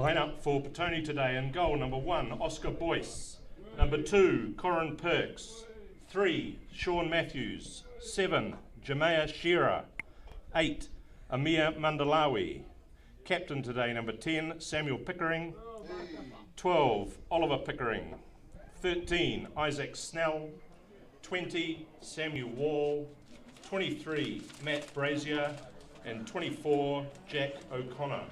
Line up for Petone today in goal: number 1, Oscar Boyce; number 2, Corin Perks; 3, Sean Matthews; 7, Jamea Shearer; 8, Amir Mandalawi. Captain today, number 10, Samuel Pickering; 12, Oliver Pickering; 13, Isaac Snell; 20, Samuel Wall; 23, Matt Brazier; and 24, Jack O'Connor.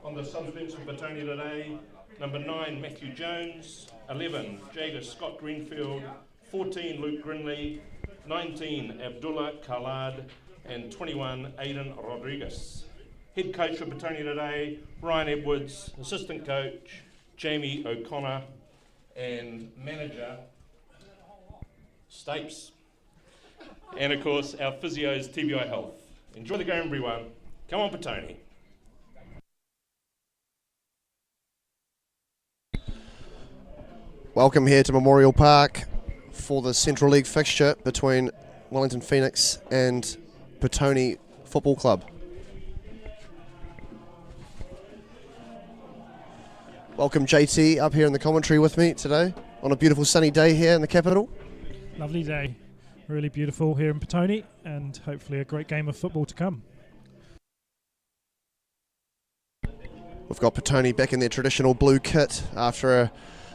On the substitutes for Petone today, number 9, Matthew Jones; 11, Jager Scott Greenfield; 14, Luke Grinley; 19, Abdullah Khalad; and 21, Aidan Rodriguez. Head coach for Petone today, Ryan Edwards; assistant coach, Jamie O'Connor; and manager, Stapes. And of course, our physios, TBI Health. Enjoy the game, everyone. Come on, Petone. Welcome here to Memorial Park for the Central League fixture between Wellington Phoenix and Petone Football Club. Welcome JT up here in the commentary with me today on a beautiful sunny day here in the capital. Lovely day, really beautiful here in Petone, and hopefully a great game of football to come. We've got Petone back in their traditional blue kit after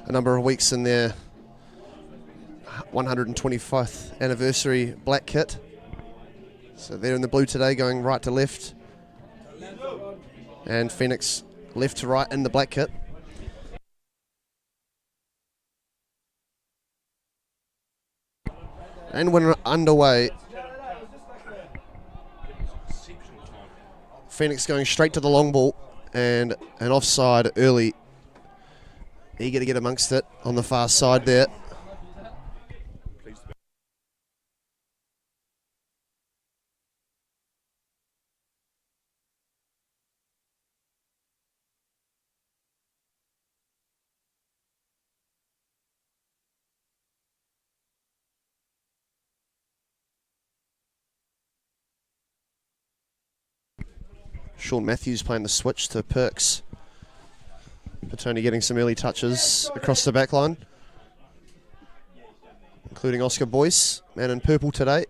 a number of weeks in their 125th anniversary black kit. So they're in the blue today, going right to left, and Phoenix left to right in the black kit. And when we're underway, Phoenix going straight to the long ball and an offside early. Eager to get amongst it on the far side there. Sean Matthews playing the switch to Perks. Petone getting some early touches across the back line, including Oscar Boyce, man in purple today.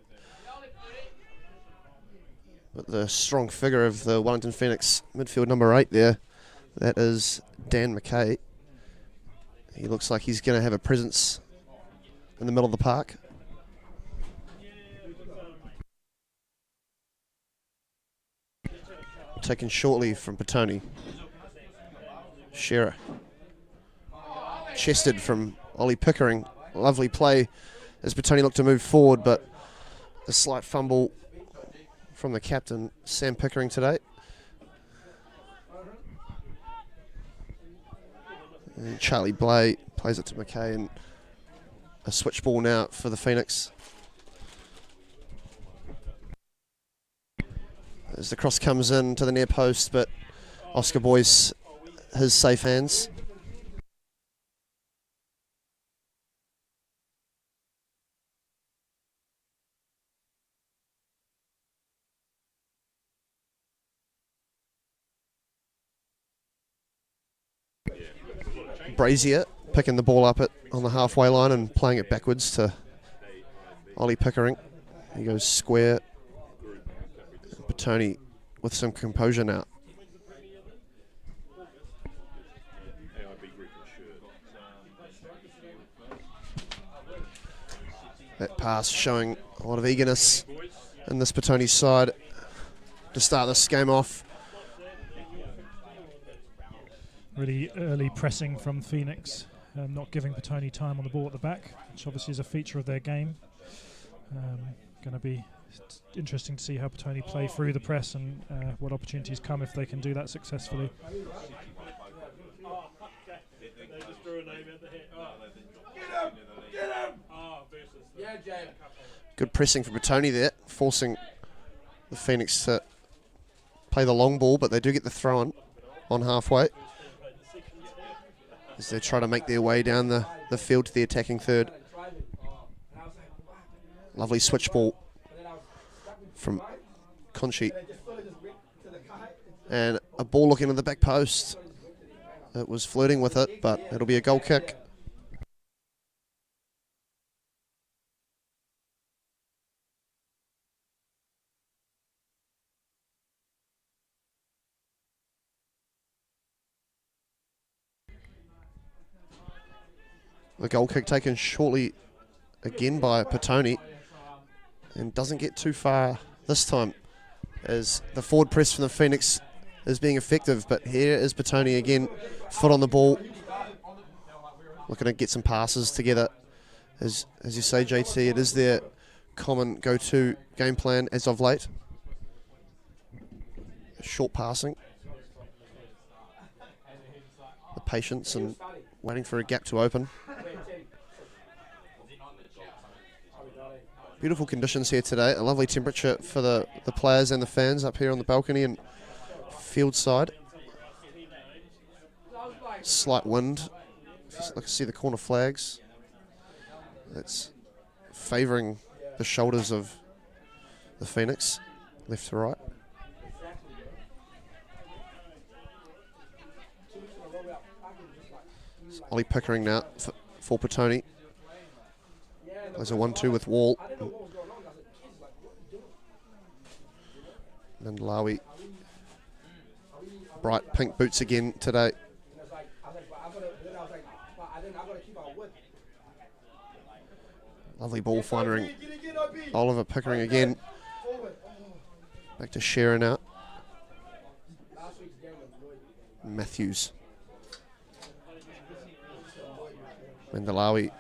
But the strong figure of the Wellington Phoenix midfield number 8 there, that is Dan McKay. He looks like he's going to have a presence in the middle of the park. Taken shortly from Petone. Shearer. Chested from Ollie Pickering. Lovely play as Petone looked to move forward, but a slight fumble from the captain, Sam Pickering, today. And Charlie Blay plays it to McKay, and a switch ball now for the Phoenix. As the cross comes in to the near post, but Oscar Boyce, his safe hands. Brazier picking the ball up on the halfway line and playing it backwards to Ollie Pickering. He goes square. Petone with some composure now. That pass showing a lot of eagerness in this Petone side to start this game off. Really early pressing from Phoenix, not giving Petone time on the ball at the back, which obviously is a feature of their game. Going to be interesting to see how Petone play through the press and what opportunities come if they can do that successfully. Good pressing from Petone there, forcing the Phoenix to play the long ball, but they do get the throw on halfway as they try to make their way down the field to the attacking third. Lovely switch ball from Conchi. And a ball looking at the back post. It was flirting with it, but it'll be a goal kick. The goal kick taken shortly again by Petone, and doesn't get too far this time as the forward press from the Phoenix is being effective. But here is Petone again, foot on the ball, looking to get some passes together. As you say, JT, it is their common go-to game plan as of late. Short passing, the patience and waiting for a gap to open. Beautiful conditions here today. A lovely temperature for the players and the fans up here on the balcony and field side. Slight wind. I can see the corner flags. That's favouring the shoulders of the Phoenix, left to right. It's Ollie Pickering now for Petone. There's a 1-2 with Wall. And Lawi. Bright pink boots again today. Lovely ball finding. Oliver Pickering again. Back to Shearer now. Matthews. Mendelawi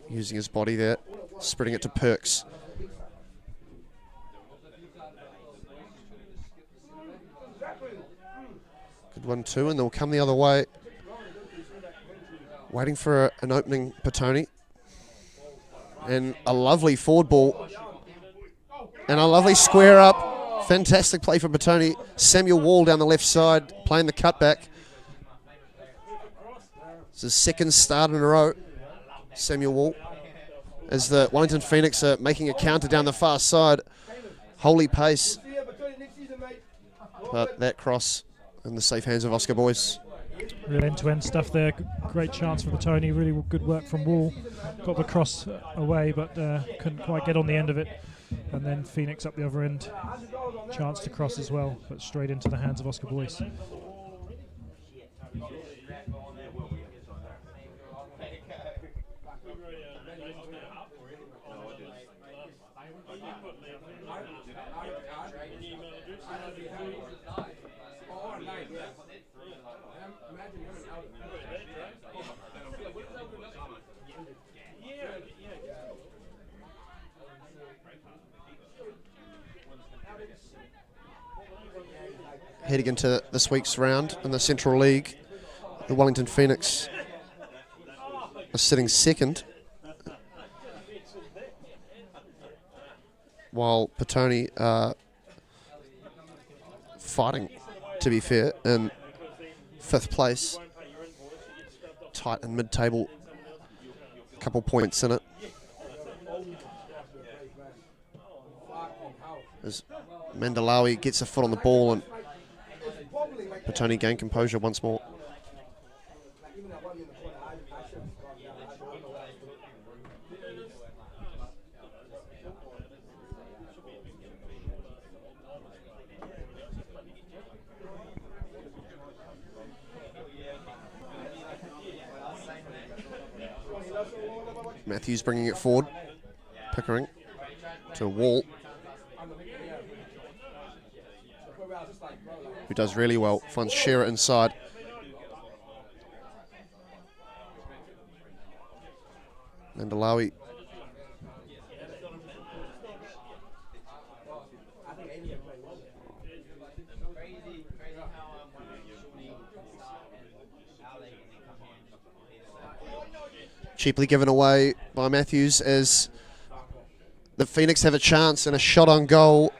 using his body there, spreading it to Perks. Good 1-2, and they'll come the other way. Waiting for an opening Petone. And a lovely forward ball. And a lovely square up. Fantastic play for Petone. Samuel Wall down the left side, playing the cutback. It's his second start in a row. Samuel Wall, as the Wellington Phoenix are making a counter down the far side. Holy pace. But that cross in the safe hands of Oscar Boyce. Real end-to-end stuff there. Great chance for Petone. Really good work from Wall. Got the cross away, but couldn't quite get on the end of it. And then Phoenix up the other end. Chance to cross as well, but straight into the hands of Oscar Boyce. Heading into this week's round in the Central League, the Wellington Phoenix are sitting second, while Petone are fighting, to be fair, in 5th place. Tight in mid-table, a couple points in it. As Mendelawi gets a foot on the ball and Petone gain composure once more. Matthews bringing it forward. Pickering to Wall, who does really well. Finds Shearer inside. Mendelawi. Cheaply given away by Matthews as the Phoenix have a chance and a shot on goal.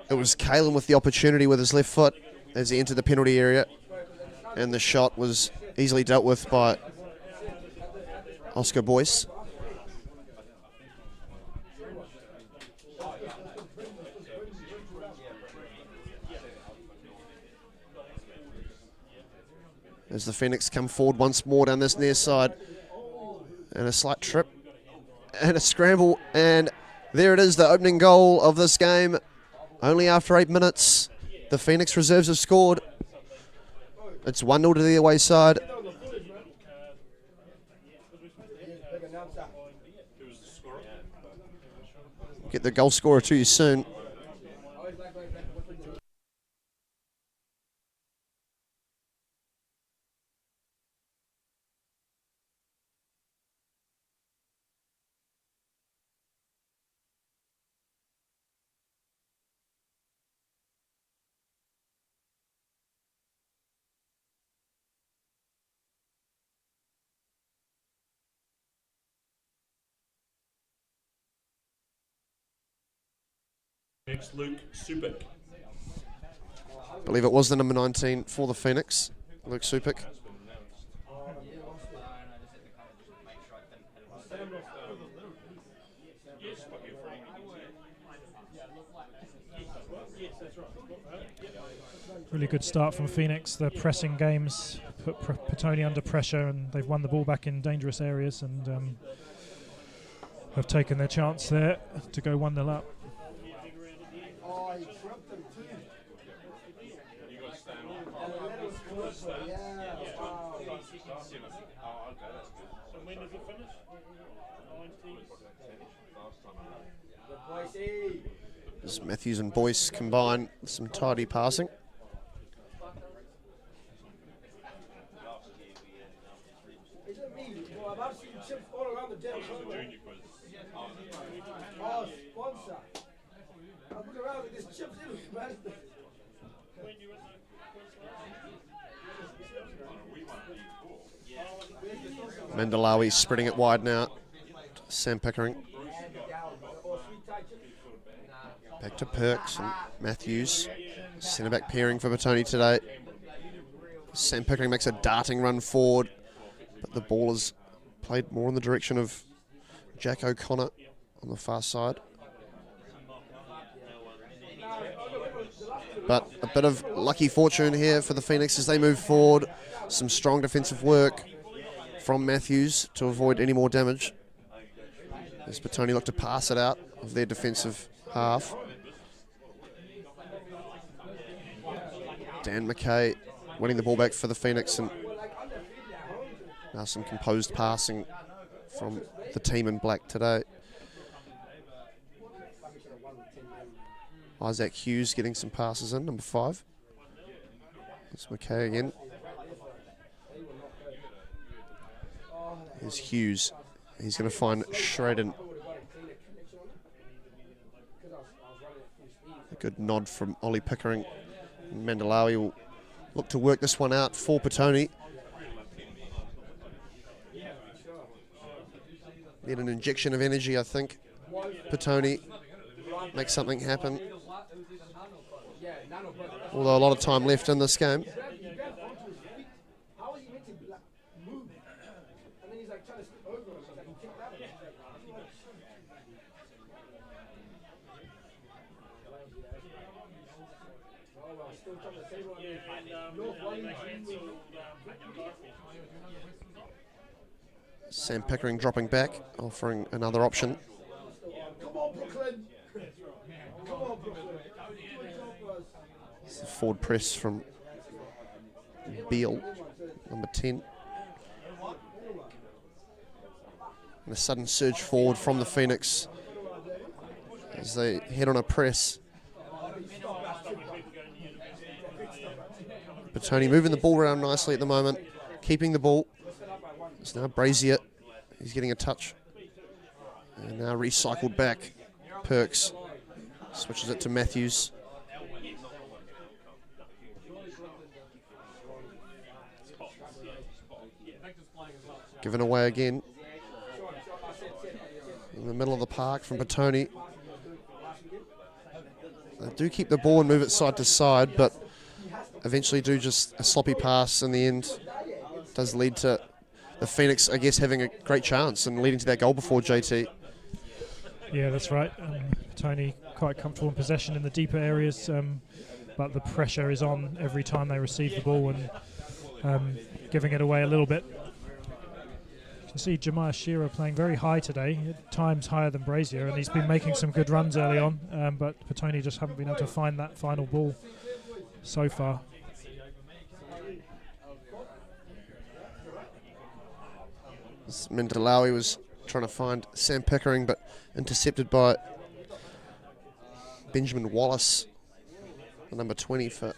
It was Kalen with the opportunity with his left foot as he entered the penalty area, and the shot was easily dealt with by Oscar Boyce. as the Phoenix come forward once more down this near side. And a slight trip and a scramble, and there it is, the opening goal of this game. Only after 8 minutes, the Phoenix reserves have scored. It's 1-0 to the away side. Get the goal scorer to you soon. Next, Luke Supik. I believe it was the number 19 for the Phoenix, Luke Supik. Really good start from Phoenix. Their pressing games put Petone under pressure, and they've won the ball back in dangerous areas and have taken their chance there to go 1-0 up. As Matthews and Boyce combine some tidy passing. Mandalawi spreading it wide now. Sam Pickering. Back to Perks and Matthews. Centre-back pairing for Petone today. Sam Pickering makes a darting run forward, but the ball is played more in the direction of Jack O'Connor on the far side. But a bit of lucky fortune here for the Phoenix as they move forward. Some strong defensive work from Matthews to avoid any more damage. As Petone look to pass it out of their defensive half. Dan McKay winning the ball back for the Phoenix, and now some composed passing from the team in black today. Isaac Hughes getting some passes in, number 5. It's McKay again. Here's Hughes. He's going to find Shraden. A good nod from Ollie Pickering. Mandalawi will look to work this one out for Petone. Need an injection of energy, I think. Petone make something happen. Although a lot of time left in this game. Sam Pickering dropping back, offering another option. It's the forward press from Beale, number 10. And a sudden surge forward from the Phoenix as they head on a press. Petone moving the ball around nicely at the moment, keeping the ball. It's now Brazier. He's getting a touch. And now recycled back. Perks switches it to Matthews. Given away again. In the middle of the park from Petone. They do keep the ball and move it side to side, but eventually do just a sloppy pass in the end. Does lead to the Phoenix, I guess, having a great chance and leading to that goal before JT. Yeah, that's right. Petone quite comfortable in possession in the deeper areas, but the pressure is on every time they receive the ball, and giving it away a little bit. You can see Jeremiah Shearer playing very high today, at times higher than Brazier, and he's been making some good runs early on, but Petone just haven't been able to find that final ball so far. Mindalawi was trying to find Sam Pickering, but intercepted by Benjamin Wallace, the number 20 for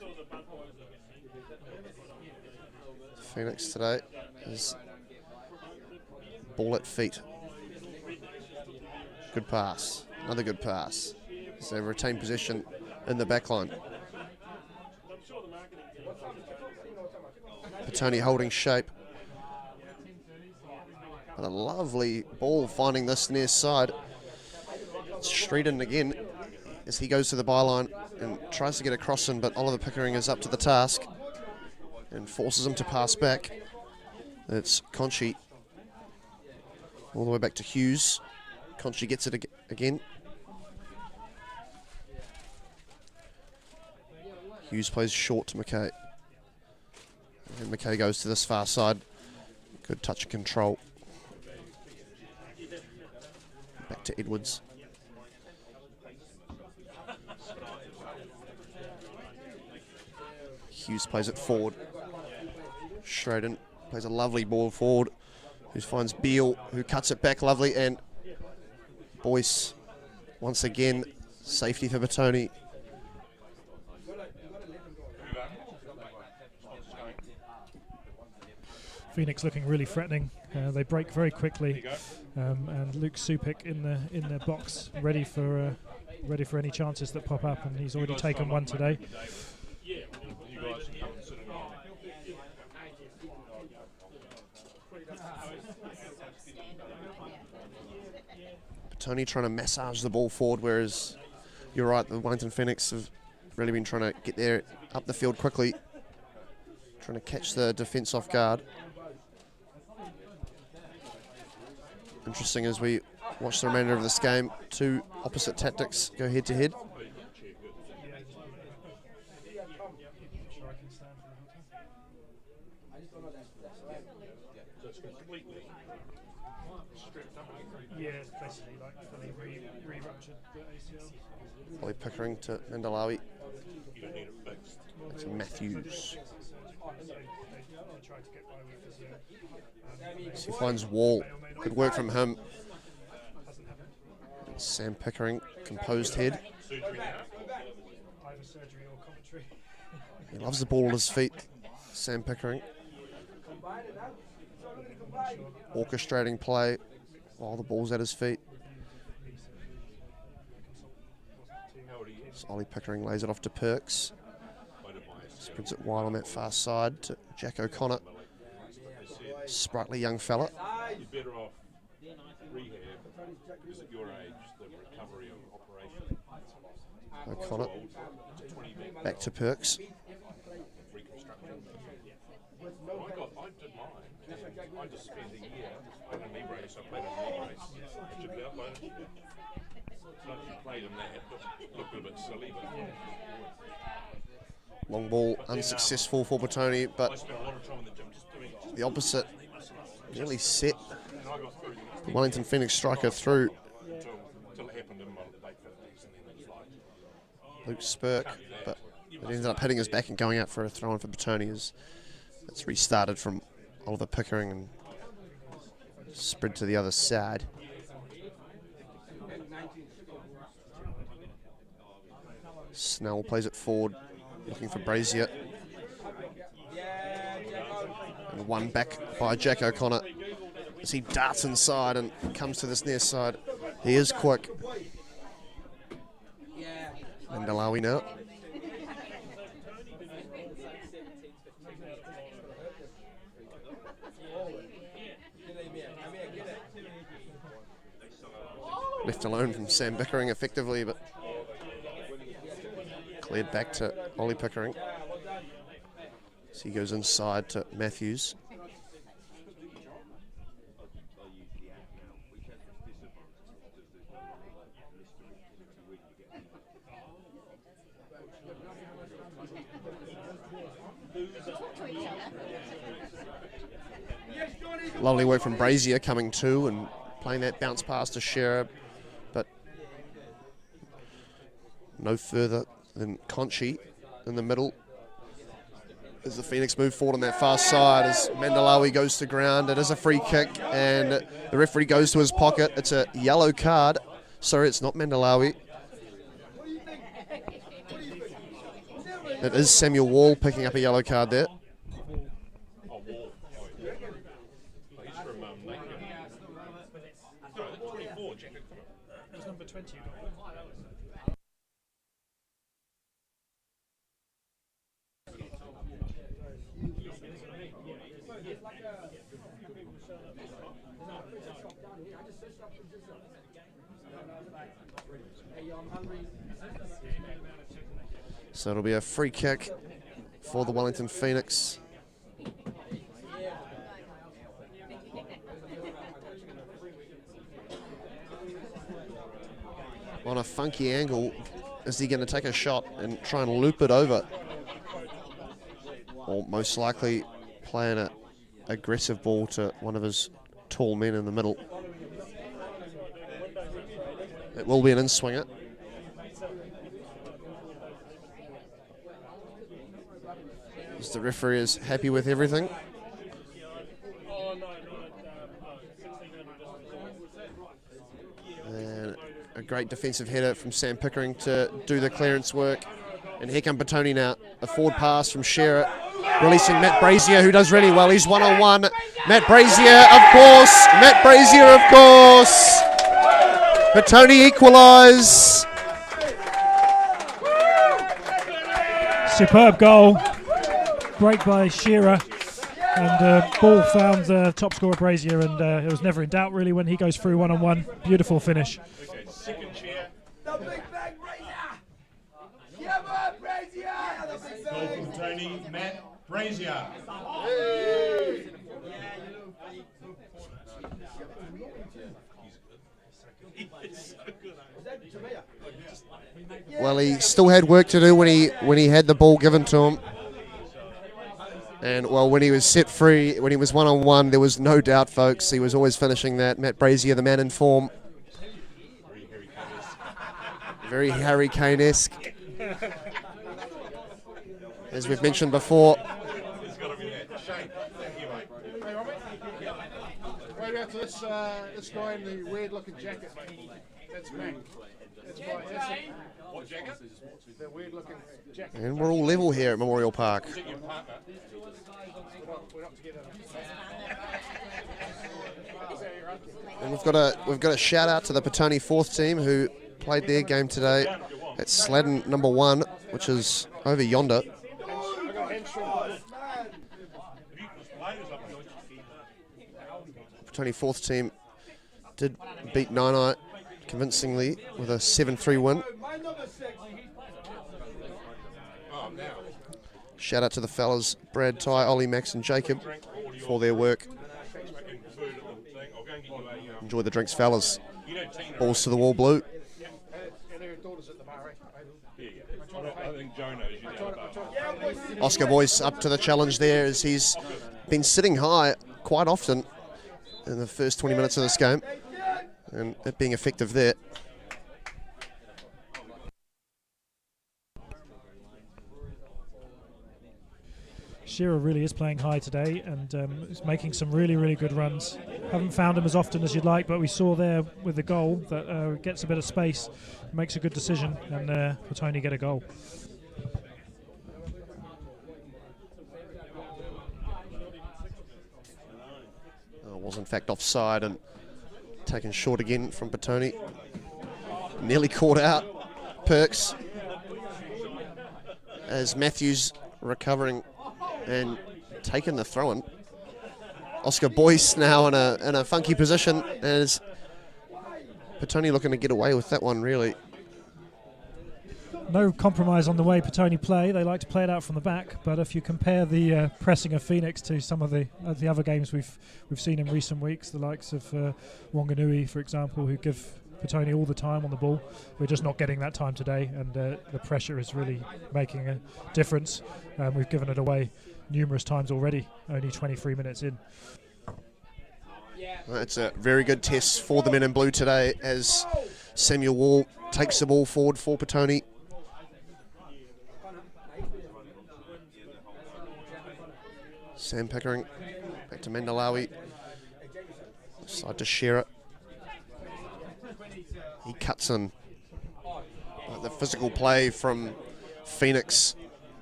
Phoenix today. Is ball at feet. Good pass. Another good pass. So they retain possession in the back line. Petone holding shape. But a lovely ball finding this near side. Straight in again as he goes to the byline and tries to get across him, but Oliver Pickering is up to the task and forces him to pass back. It's Conchi. All the way back to Hughes. Conchi gets it again. Hughes plays short to McKay. And McKay goes to this far side. Good touch of control. Back to Edwards. Hughes plays it forward. Schraden plays a lovely ball forward, who finds Beale, who cuts it back lovely, and Boyce once again, safety for Petone. Phoenix looking really threatening. They break very quickly, and Luke Supik in the box, ready for any chances that pop up, and he's already taken one today. Petone trying to massage the ball forward, whereas you're right, the Wellington Phoenix have really been trying to get there up the field quickly, trying to catch the defence off guard. Interesting as we watch the remainder of this game, two opposite tactics go head to head. Yeah, it's basically like fully re-ruptured the ACL. Ollie Pickering to Mandalawi. To Matthews. So he finds Wall. Good work from him. And Sam Pickering, composed head. He loves the ball at his feet. Sam Pickering. Orchestrating play while the ball's at his feet. So Ollie Pickering lays it off to Perks. Sprints it wide on that far side to Jack O'Connor. Sprightly young fella. You're better off rehab because at your age, the recovery of operation. O'Connor. Back to Perks. I did mine. I just spent a year on a knee brace. I played a knee brace. Actually, I played in that. Looked a bit silly, but Long ball unsuccessful for Petone, but I spent a lot of time in the gym just doing the opposite nearly set the Wellington Phoenix striker through. until it happened in my late 50s, and then it's like Luke Spurk, but it ended up hitting his back and going out for a throw-in for Petone as it's restarted from Oliver Pickering and spread to the other side. Snell plays it forward, looking for Brazier. And one back by Jack O'Connor as he darts inside and comes to this near side. He is quick. Mandalawi now. Left alone from Sam Pickering effectively, but cleared back to Ollie Pickering. So he goes inside to Matthews. Lovely work from Brazier coming to and playing that bounce pass to Shearer, but no further than Conchi in the middle. As the Phoenix move forward on that far side, as Mandalawi goes to ground, it is a free kick, and the referee goes to his pocket. It's a yellow card. Sorry, it's not Mandalawi. It is Samuel Wall picking up a yellow card there. So it'll be a free kick for the Wellington Phoenix. On a funky angle, is he going to take a shot and try and loop it over? Or most likely playing an aggressive ball to one of his tall men in the middle. It will be an in-swinger. As the referee is happy with everything. And a great defensive header from Sam Pickering to do the clearance work. And here come Petone now. A forward pass from Shearer, releasing Matt Brazier, who does really well. He's one-on-one. Matt Brazier, of course. Matt Brazier, of course. Petone equalise. Superb goal. Break by Shearer. And ball found the top scorer Brazier, and it was never in doubt really when he goes through one-on-one. Beautiful finish. Okay, second chair. The big bang Brazier! Come on, Brazier! Goal from Tony, Matt Brazier. Well, he still had work to do when he had the ball given to him. And, well, when he was set free, when he was one-on-one, there was no doubt, folks. He was always finishing that. Matt Brazier, the man in form. Very Harry Kane-esque. As we've mentioned before. It's got to be that. Shane, thank you, mate. Right out to this guy in the weird-looking jacket, mate. That's Mac. That's my What jacket? the weird-looking jacket. And we're all level here at Memorial Park. Is it your partner? We're not together. And we've got a shout out to the Petone fourth team who played their game today at Sladden number 1, which is over yonder. I got hamstring. Petone fourth team did beat Nainai convincingly with a 7-3 win. Shout out to the fellas, Brad, Ty, Ollie, Max and Jacob for their work. Enjoy the drinks, fellas. Balls to the wall, blue. And their daughter's at the bar, I think Joe knows you down the bar. Oscar Boyce up to the challenge there as he's been sitting high quite often in the first 20 minutes of this game. And it being effective there. Shearer really is playing high today and is making some really, really good runs. Haven't found him as often as you'd like, but we saw there with the goal that gets a bit of space, makes a good decision, and Petone get a goal. Was in fact offside and taken short again from Petone. Nearly caught out. Perks as Matthews recovering and taking the throw-in. Oscar Boyce now in a funky position as Petone looking to get away with that one really. No compromise on the way Petone play. They like to play it out from the back, but if you compare the pressing of Phoenix to some of the other games we've seen in recent weeks, the likes of Wanganui, for example, who give Petone all the time on the ball, we're just not getting that time today, and the pressure is really making a difference. We've given it away numerous times already, only 23 minutes in. It's a very good test for the men in blue today as Samuel Wall takes the ball forward for Petone. Sam Pickering back to Mandalawi. Side to Shearer. He cuts in. The physical play from Phoenix.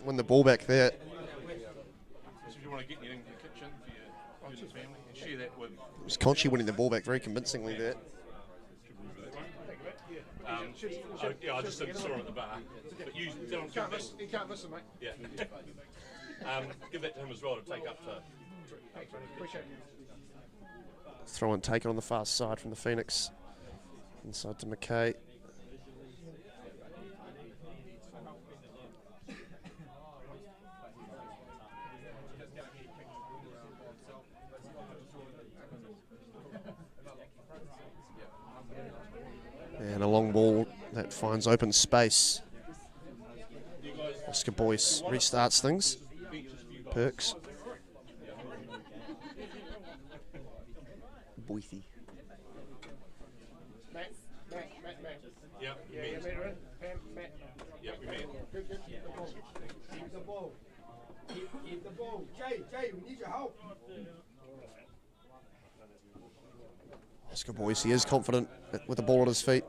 Win the ball back there. So if you want to get anything in the kitchen for your family and share that with... It was Conchi winning the ball back very convincingly there. I just saw him at the bar. But you He can't miss it, mate. Yeah. Give that to him as well to take up to... Appreciate it. Throw and take it on the far side from the Phoenix. Inside to McKay. And a long ball that finds open space. Oscar Boyce restarts things. Perks. Boythy. Matt. Yeah, Yeah, Matt, right? Pam, Matt. Yeah, we met. Good. Keep the ball. Keep the ball. Jay, we need your help. Oscar Boyce, he is confident with the ball at his feet.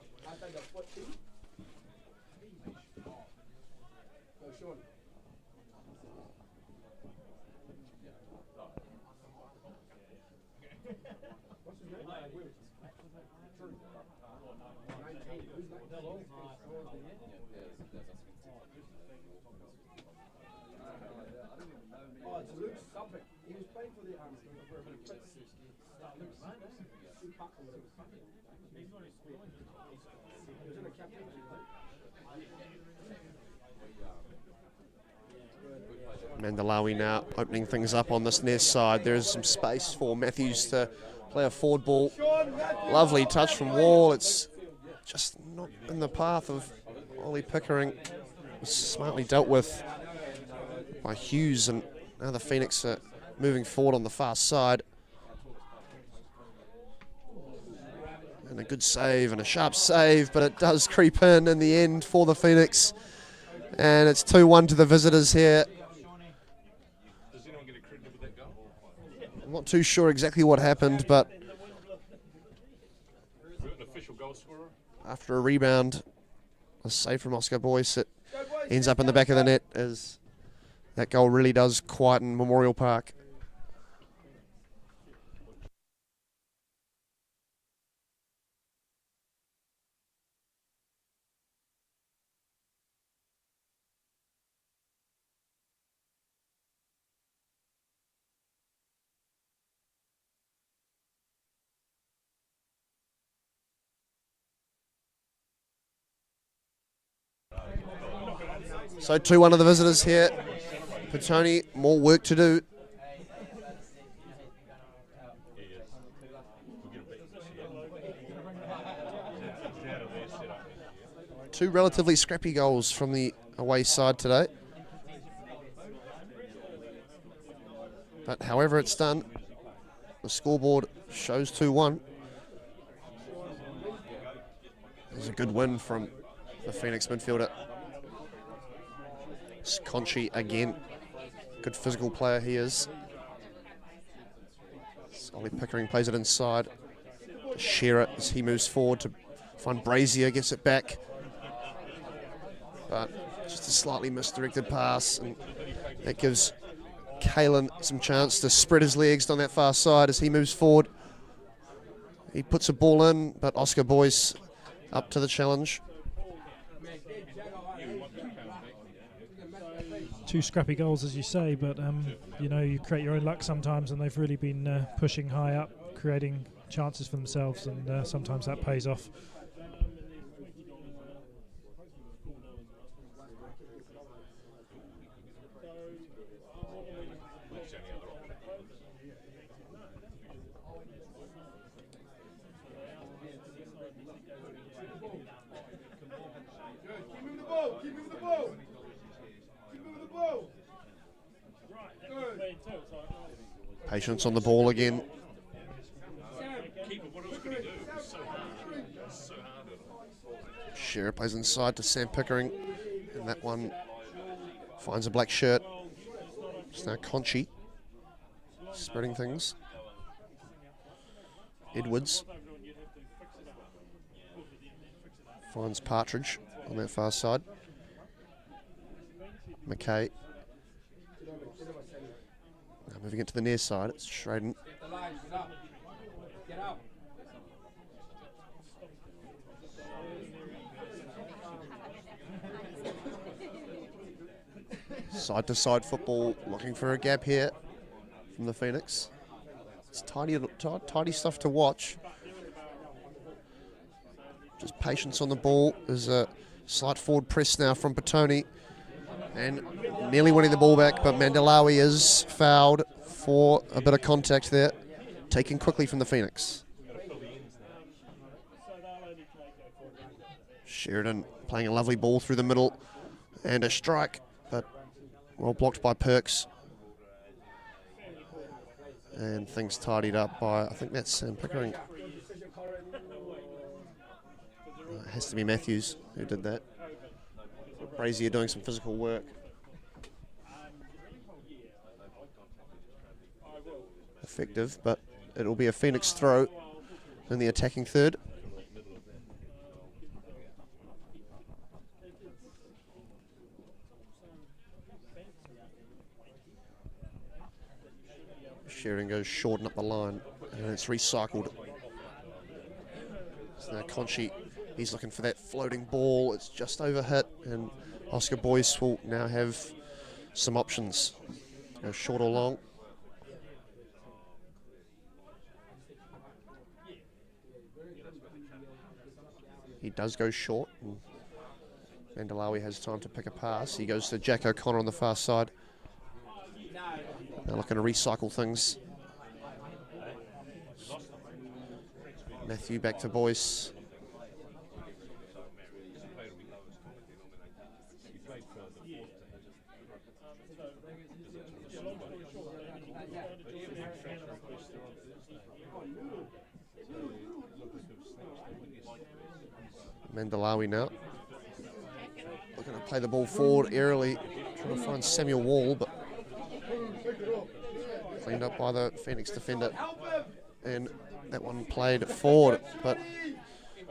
Oh, it's Luke something. He was playing for the Mandalawi now opening things up on this near side. There is some space for Matthews to play a forward ball. Lovely touch from Wall. It's just not in the path of Ollie Pickering. Smartly dealt with by Hughes, and now the Phoenix are moving forward on the far side. And a good save and a sharp save, but it does creep in the end for the Phoenix. And it's 2-1 to the visitors here. Does anyone get a credit with that goal? I'm not too sure exactly what happened, but We've got an official goal scorer. after a rebound, a save from Oscar Boyce, it ends up in the back of the net as that goal really does quieten Memorial Park. So 2-1 of the visitors here. Petone, more work to do. Two relatively scrappy goals from the away side today. But however it's done, the scoreboard shows 2-1. There's a good win from the Phoenix midfielder. Conchi again. Good physical player he is. Ollie Pickering plays it inside. Shearer as he moves forward to find Brazier, gets it back. But just a slightly misdirected pass, and that gives Kalen some chance to spread his legs on that far side as he moves forward. He puts a ball in, but Oscar Boyce up to the challenge. Two scrappy goals, as you say, but you know, you create your own luck sometimes, and they've really been pushing high up, creating chances for themselves, and sometimes that pays off. Keep moving the ball. Keep moving the ball. Keep moving the ball. Good. Patience on the ball again. Shearer plays inside to Sam Pickering, and that one finds a black shirt. It's now Conchi spreading things. Edwards finds Partridge on that far side. McKay. Now moving it to the near side, it's Schraden. Side to side football, looking for a gap here from the Phoenix. It's tidy stuff to watch. Just patience on the ball. There's a slight forward press now from Petone. And nearly winning the ball back, but Mandelawi is fouled for a bit of contact there. Taken quickly from the Phoenix. Sheridan playing a lovely ball through the middle. And a strike, but well blocked by Perks. And things tidied up by, I think that's Sam Pickering. It has to be Matthews who did that. Brazier doing some physical work. Effective, but it'll be a Phoenix throw in the attacking third. Sheridan goes short and up the line, and it's recycled. So now Conchi, he's looking for that floating ball. It's just overhit, and Oscar Boyce will now have some options. Go short or long. He does go short, and Mandelawi has time to pick a pass. He goes to Jack O'Connor on the far side. Now looking to recycle things. Matthew back to Boyce. Mandelawi now. Looking to play the ball forward airily, trying to find Samuel Wall, but cleaned up by the Phoenix defender. And that one played forward, but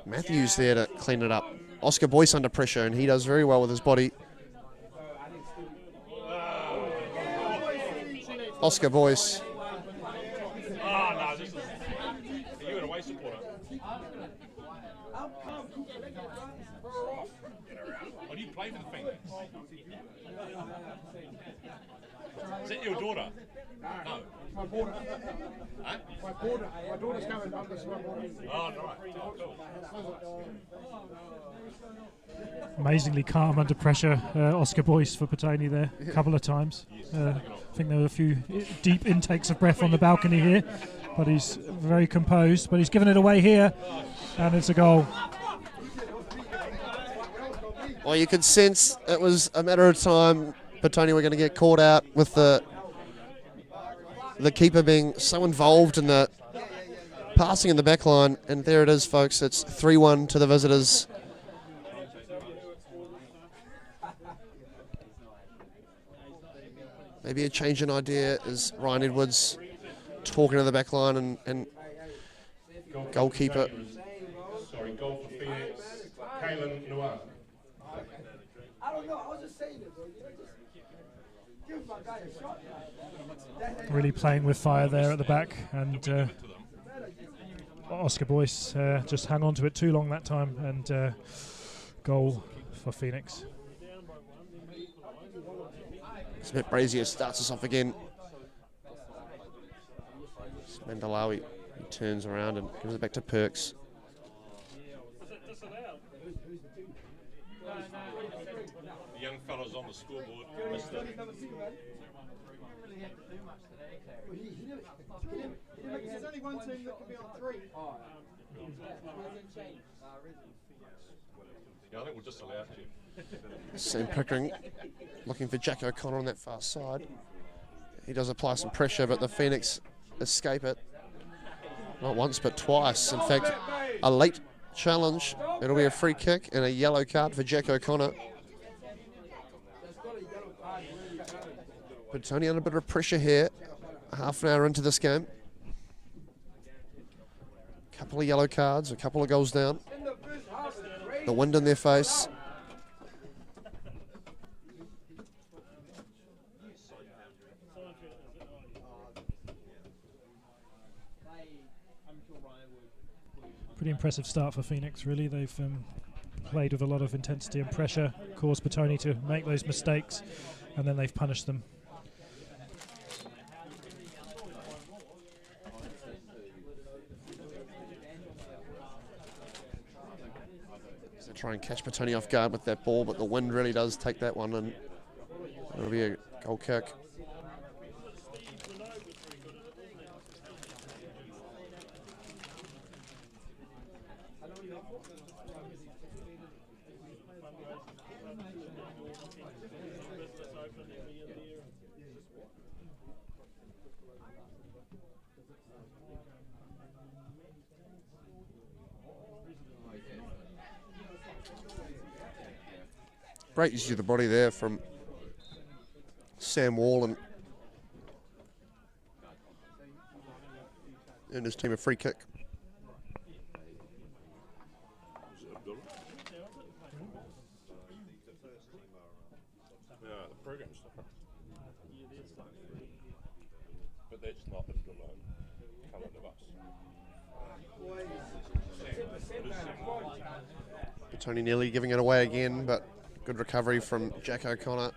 Matthews there to clean it up. Oscar Boyce under pressure, and he does very well with his body. Oscar Boyce. Oh, do you play for the Phoenix? Is that your daughter? No. My daughter. Huh? My daughter. My daughter's coming up this one. Oh, right. Oh, cool. Amazingly calm under pressure, Oscar Boyce for Petone there a couple of times. I think there were a few deep intakes of breath on the balcony here, but he's very composed. But he's given it away here, and it's a goal. Well, you could sense it was a matter of time. Petone were going to get caught out with the keeper being so involved in the passing in the back line. And there it is, folks. It's 3-1 to the visitors. Maybe a change in idea is Ryan Edwards talking to the back line and goalkeeper. Sorry, goal for Phoenix. Kaylin Noir. I don't know. I was just saying it, bro. Give my guy a shot. Really playing with fire there at the back, and Oscar Boyce just hung on to it too long that time, and goal for Phoenix. Smith Brazier starts us off again. Mandelawi, he turns around and gives it back to Perks. The young fellows on the scoreboard missed it. There's only one team that can be on 3. Yeah, I think we'll just allow you. Sam Pickering looking for Jack O'Connor on that far side. He does apply some pressure, but the Phoenix escape it. Not once, but twice. In fact, a late challenge It'll be a free kick and a yellow card for Jack O'Connor. Petone under a bit of pressure here. Half an hour into this game. Couple of yellow cards, a couple of goals down. The wind in their face. Pretty impressive start for Phoenix, really. They've played with a lot of intensity and pressure, caused Petone to make those mistakes, and then they've punished them. So try and catch Petone off guard with that ball, but the wind really does take that one, and it'll be a goal kick. Great use of the body there from Sam Wall, and his team a free kick. Yeah, the program's different. But that's not the colour of us. Petone nearly giving it away again, but good recovery from Jack O'Connor.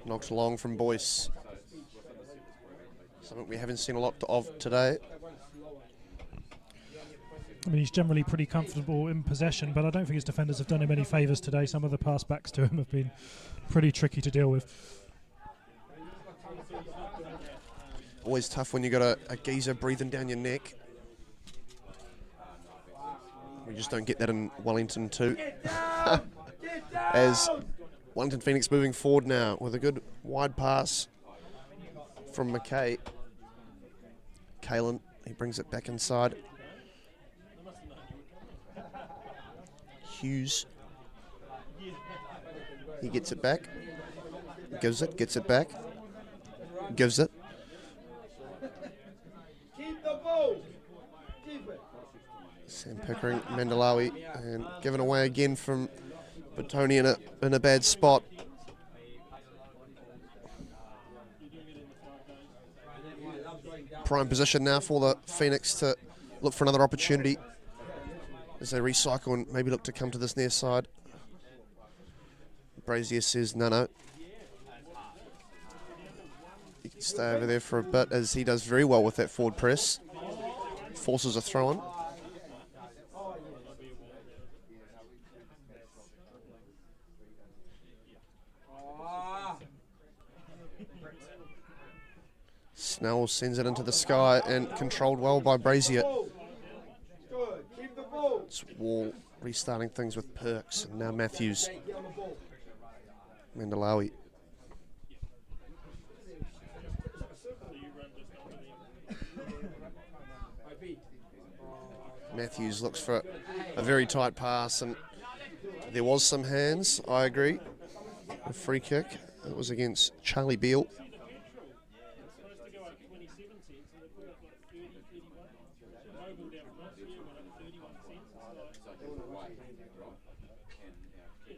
Knocked long from Boyce. Something we haven't seen a lot of today. I mean, he's generally pretty comfortable in possession, but I don't think his defenders have done him any favours today. Some of the pass backs to him have been pretty tricky to deal with. Always tough when you got a geezer breathing down your neck. We just don't get that in Wellington too. As Wellington Phoenix moving forward now with a good wide pass from McKay. Kalen, he brings it back inside. Hughes. He gets it back. Gives it, gets it back. Gives it. Keep the ball. Keep it. Sam Pickering, Mandalawi, and given away again from Petone in a bad spot. Prime position now for the Phoenix to look for another opportunity as they recycle and maybe look to come to this near side. Brazier says no. He can stay over there for a bit, as he does very well with that forward press. Forces a throw in. Snell sends it into the sky and controlled well by Brazier. It's Wall restarting things with Perks, and now Matthews. Mandalawi. Matthews looks for a very tight pass, and there was some hands, I agree. A free kick. It was against Charlie Beale.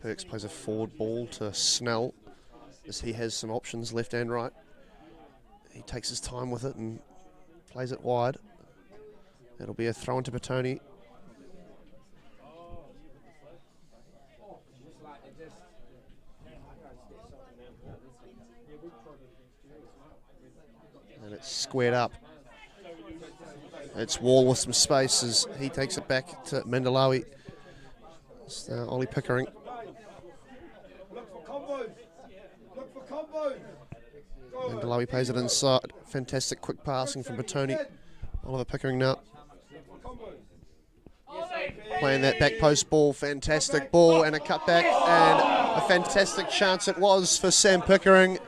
Perks plays a forward ball to Snell, as he has some options left and right. He takes his time with it and plays it wide. It'll be a throw into Petone. And it's squared up. It's Wall with some space as he takes it back to Mandalawi. It's Ollie Pickering. Mandalawi plays it inside. Fantastic quick passing from Petone. Oliver Pickering now. playing that back post ball. Fantastic ball and a cutback, and a fantastic chance it was for Sam Pickering.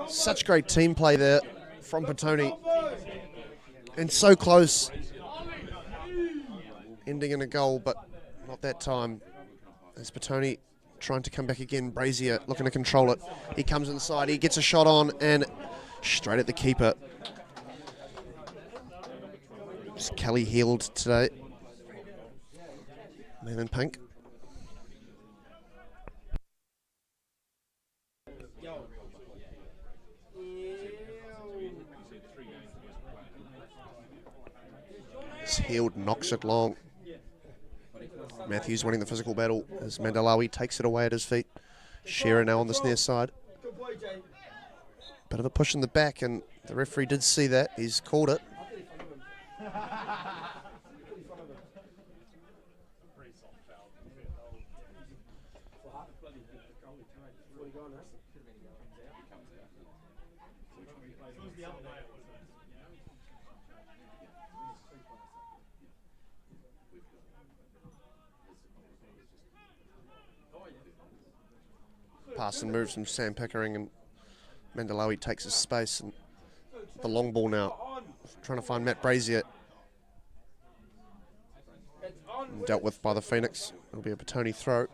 Such great team play there from Petone. And so close. Ending in a goal, but not that time. As Petone trying to come back again. Brazier looking to control it. He comes inside, he gets a shot on, and straight at the keeper. Is Kelly healed today? Man in pink. Is healed, knocks it long. Matthews winning the physical battle as Mandalawi takes it away at his feet. Shearer now on this near side. Bit of a push in the back, and the referee did see that. He's called it. Pass and moves from Sam Pickering, and Mandalawi takes his space, and the long ball now, trying to find Matt Brazier. And dealt with by the Phoenix. It'll be a Petone throw.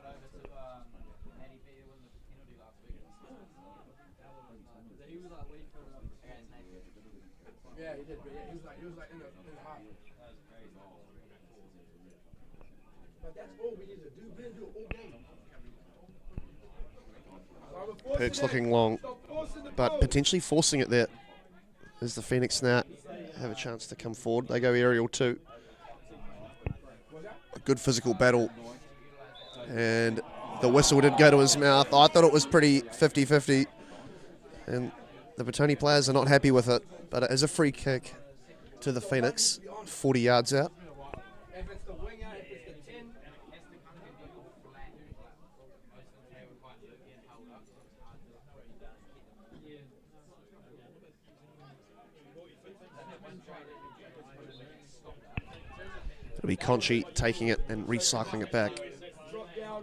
Yeah, he did. He was like in the half. But that's all we need to do. We didn't do it all game. Perks looking long, but potentially forcing it there. As the Phoenix now have a chance to come forward. They go aerial too. A good physical battle. And the whistle did go to his mouth. I thought it was pretty 50-50. And the Petone players are not happy with it. But it is a free kick to the Phoenix, 40 yards out. It'll be Conchi taking it and recycling it back.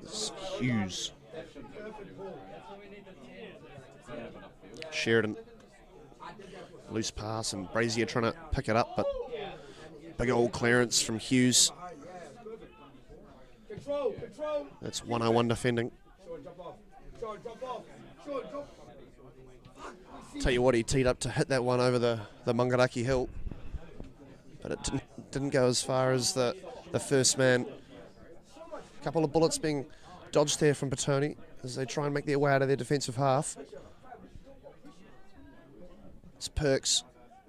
It's Hughes. Sheridan. Loose pass, and Brazier trying to pick it up, but big old clearance from Hughes. That's 101 defending. Tell you what, he teed up to hit that one over the Mangaraki Hill, but it didn't go as far as the first man. A couple of bullets being dodged there from Petone as they try and make their way out of their defensive half. It's Perks,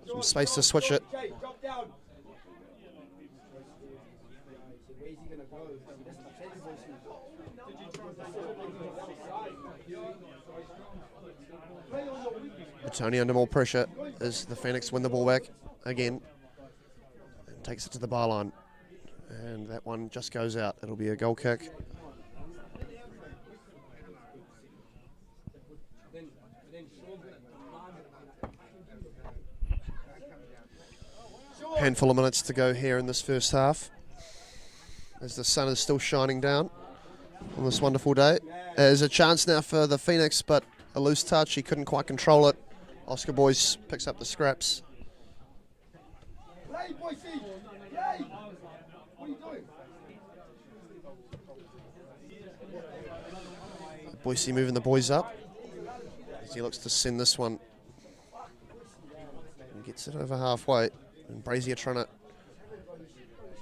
some space to switch it. Petone under more pressure as the Phoenix win the ball back again and takes it to the byline, and that one just goes out. It'll be a goal kick. Handful of minutes to go here in this first half as the sun is still shining down on this wonderful day. There's a chance now for the Phoenix, but a loose touch, he couldn't quite control it. Oscar Boyce picks up the scraps. Play, Boise! Play! What are you doing? Boise moving the boys up as he looks to send this one and gets it over halfway. And Brazier trying to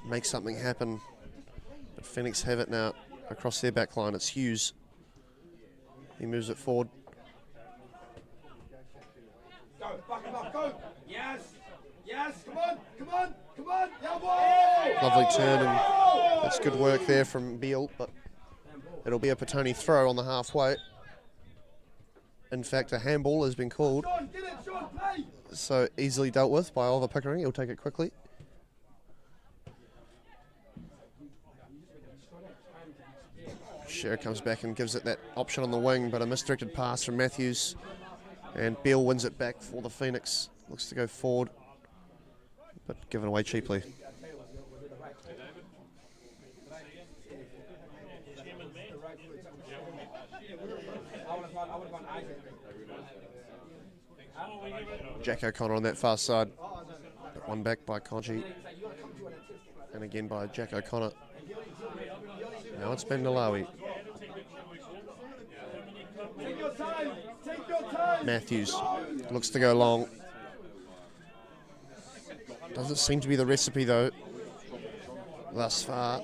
make something happen, but Phoenix have it now across their back line. It's Hughes. He moves it forward. Go, back him up, go! Yes! Yes! Come on! Come on! Come on! Yeah, boy! Lovely turn, and that's good work there from Beale, but it'll be a Petone throw on the halfway. In fact, a handball has been called. Sean, get it, Sean, play! So easily dealt with by Oliver Pickering. He'll take it quickly. Shearer comes back and gives it that option on the wing, but a misdirected pass from Matthews. And Beale wins it back for the Phoenix. Looks to go forward. but given away cheaply. Jack O'Connor on that far side. One back by Conchi. And again by Jack O'Connor. Now it's Mandalawi. Matthews looks to go long. Doesn't seem to be the recipe though thus far.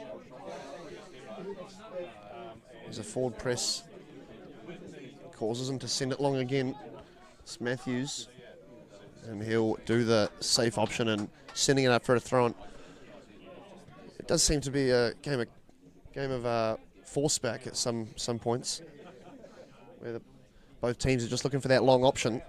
There's a forward press. Causes him to send it long again. It's Matthews. And he'll do the safe option and sending it up for a throw-in. It does seem to be a game of force back at some points, where both teams are just looking for that long option.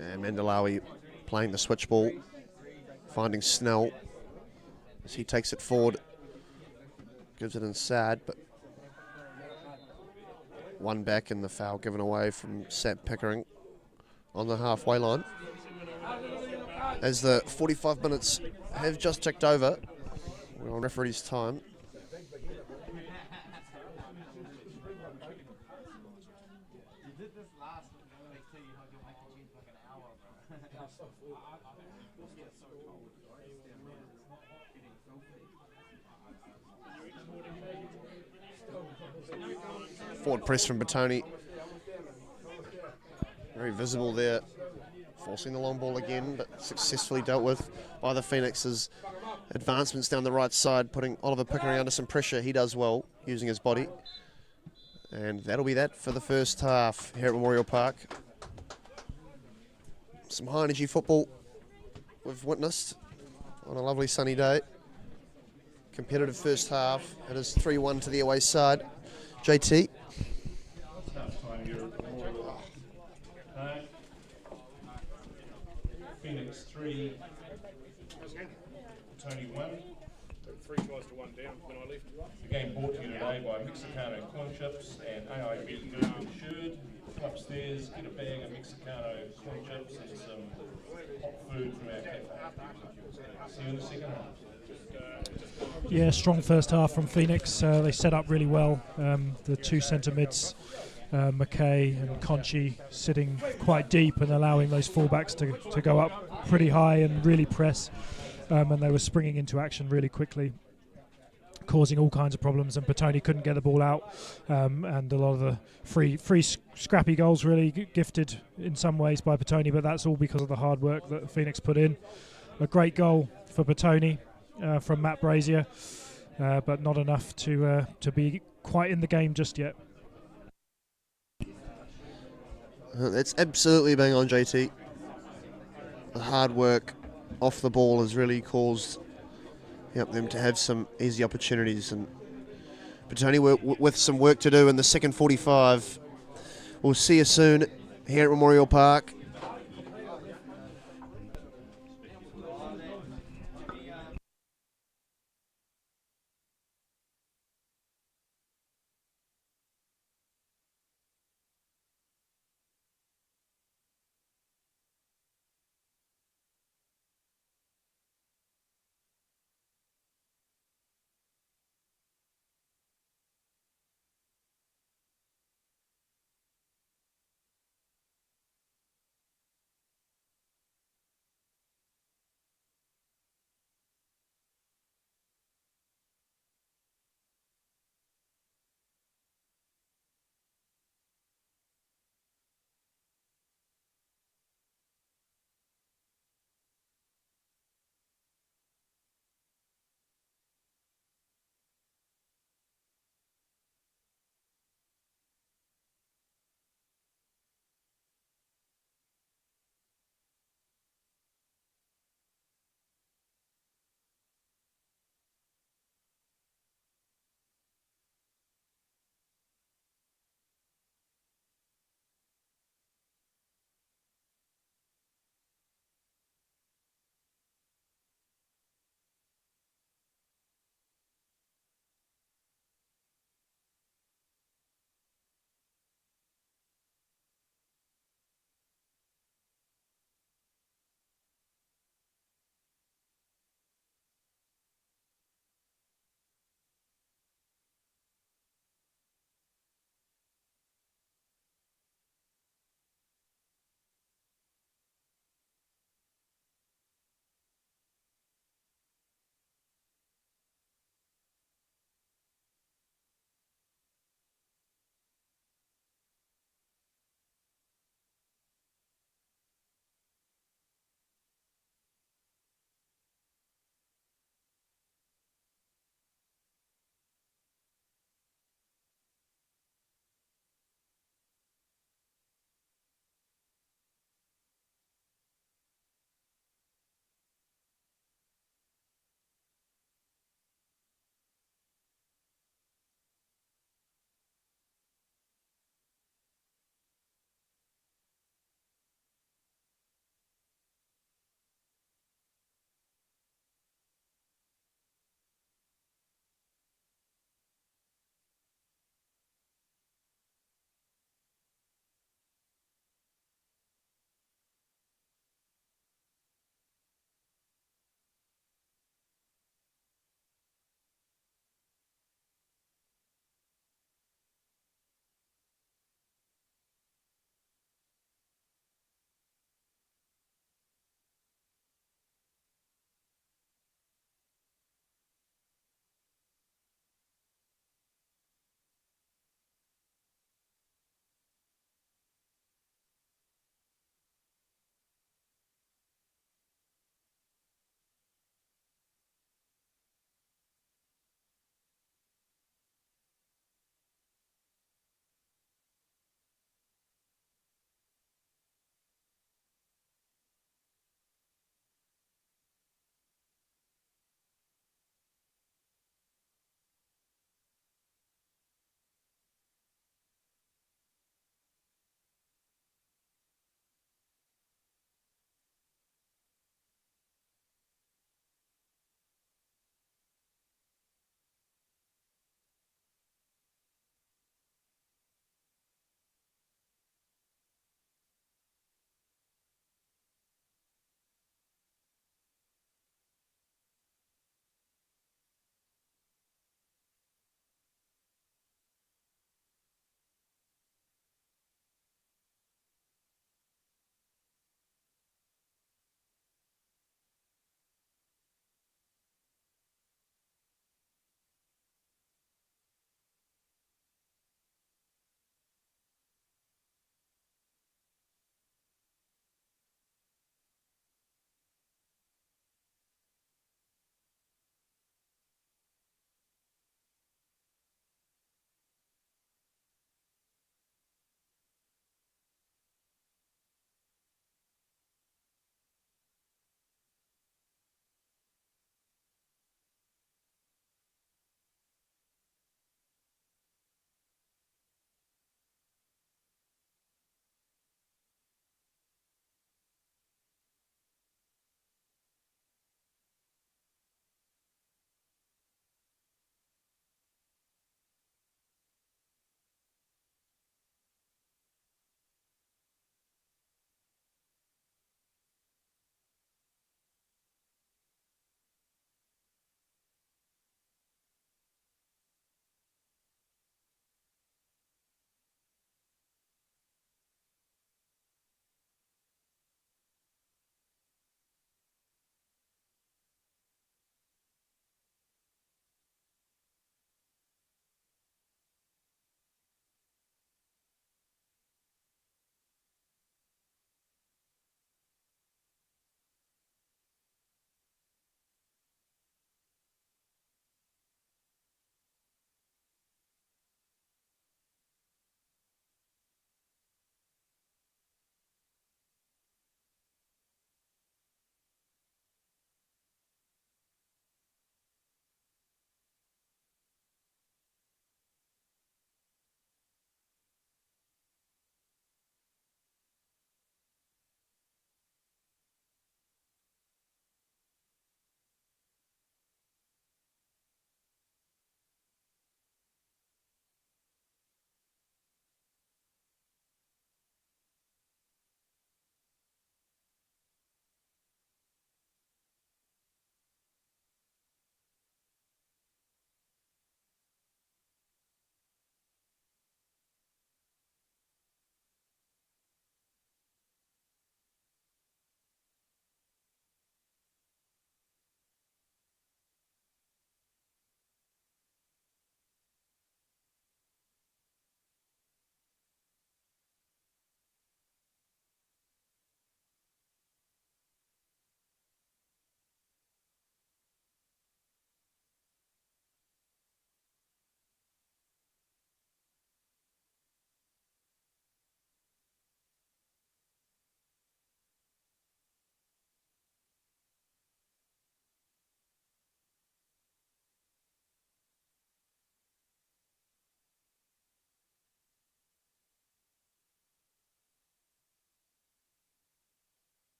And Mandalawi playing the switch ball, finding Snell as he takes it forward, gives it inside, but one back in the foul given away from Sam Pickering on the halfway line. As the 45 minutes have just ticked over, we're on referee's time. Forward press from Petone. Very visible there. Forcing the long ball again, but successfully dealt with by the Phoenix's advancements down the right side, putting Oliver Pickering under some pressure. He does well, using his body. And that'll be that for the first half here at Memorial Park. Some high-energy football we've witnessed on a lovely sunny day. Competitive first half. It is 3-1 to the away side. JT. Phoenix 3, Tony 1. 3 tries to 1 down when I left. The game brought to you today by Mexicano Corn Chips and AIB Good Insured. Come upstairs, get a bag of Mexicano corn chips and some hot food from our cafe. See you in the second half. Yeah, strong first half from Phoenix. They set up really well. The two centre mids, McKay and Conchi, sitting quite deep and allowing those fullbacks to go up pretty high and really press. And they were springing into action really quickly, causing all kinds of problems. And Petone couldn't get the ball out. And a lot of the free scrappy goals really gifted in some ways by Petone, but that's all because of the hard work that Phoenix put in. A great goal for Petone from Matt Brazier, but not enough to be quite in the game just yet. That's absolutely bang on, JT. The hard work off the ball has really caused them to have some easy opportunities, and Petone with some work to do in the second 45. We'll see you soon here at Memorial Park.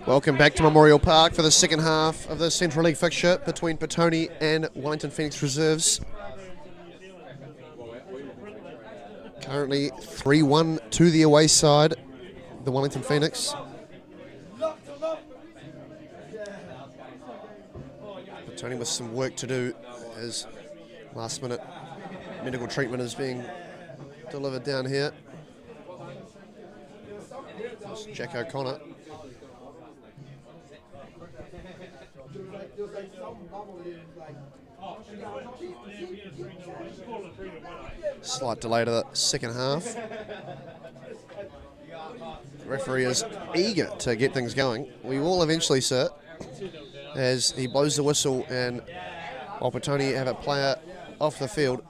Welcome back to Memorial Park for the second half of the Central League fixture between Petone and Wellington Phoenix Reserves. Currently 3-1 to the away side, the Wellington Phoenix. Petone with some work to do as last minute medical treatment is being delivered down here. That's Jack O'Connor. Slight delay to the second half. The referee is eager to get things going. We will eventually see it as he blows the whistle, and while Petone have a player off the field.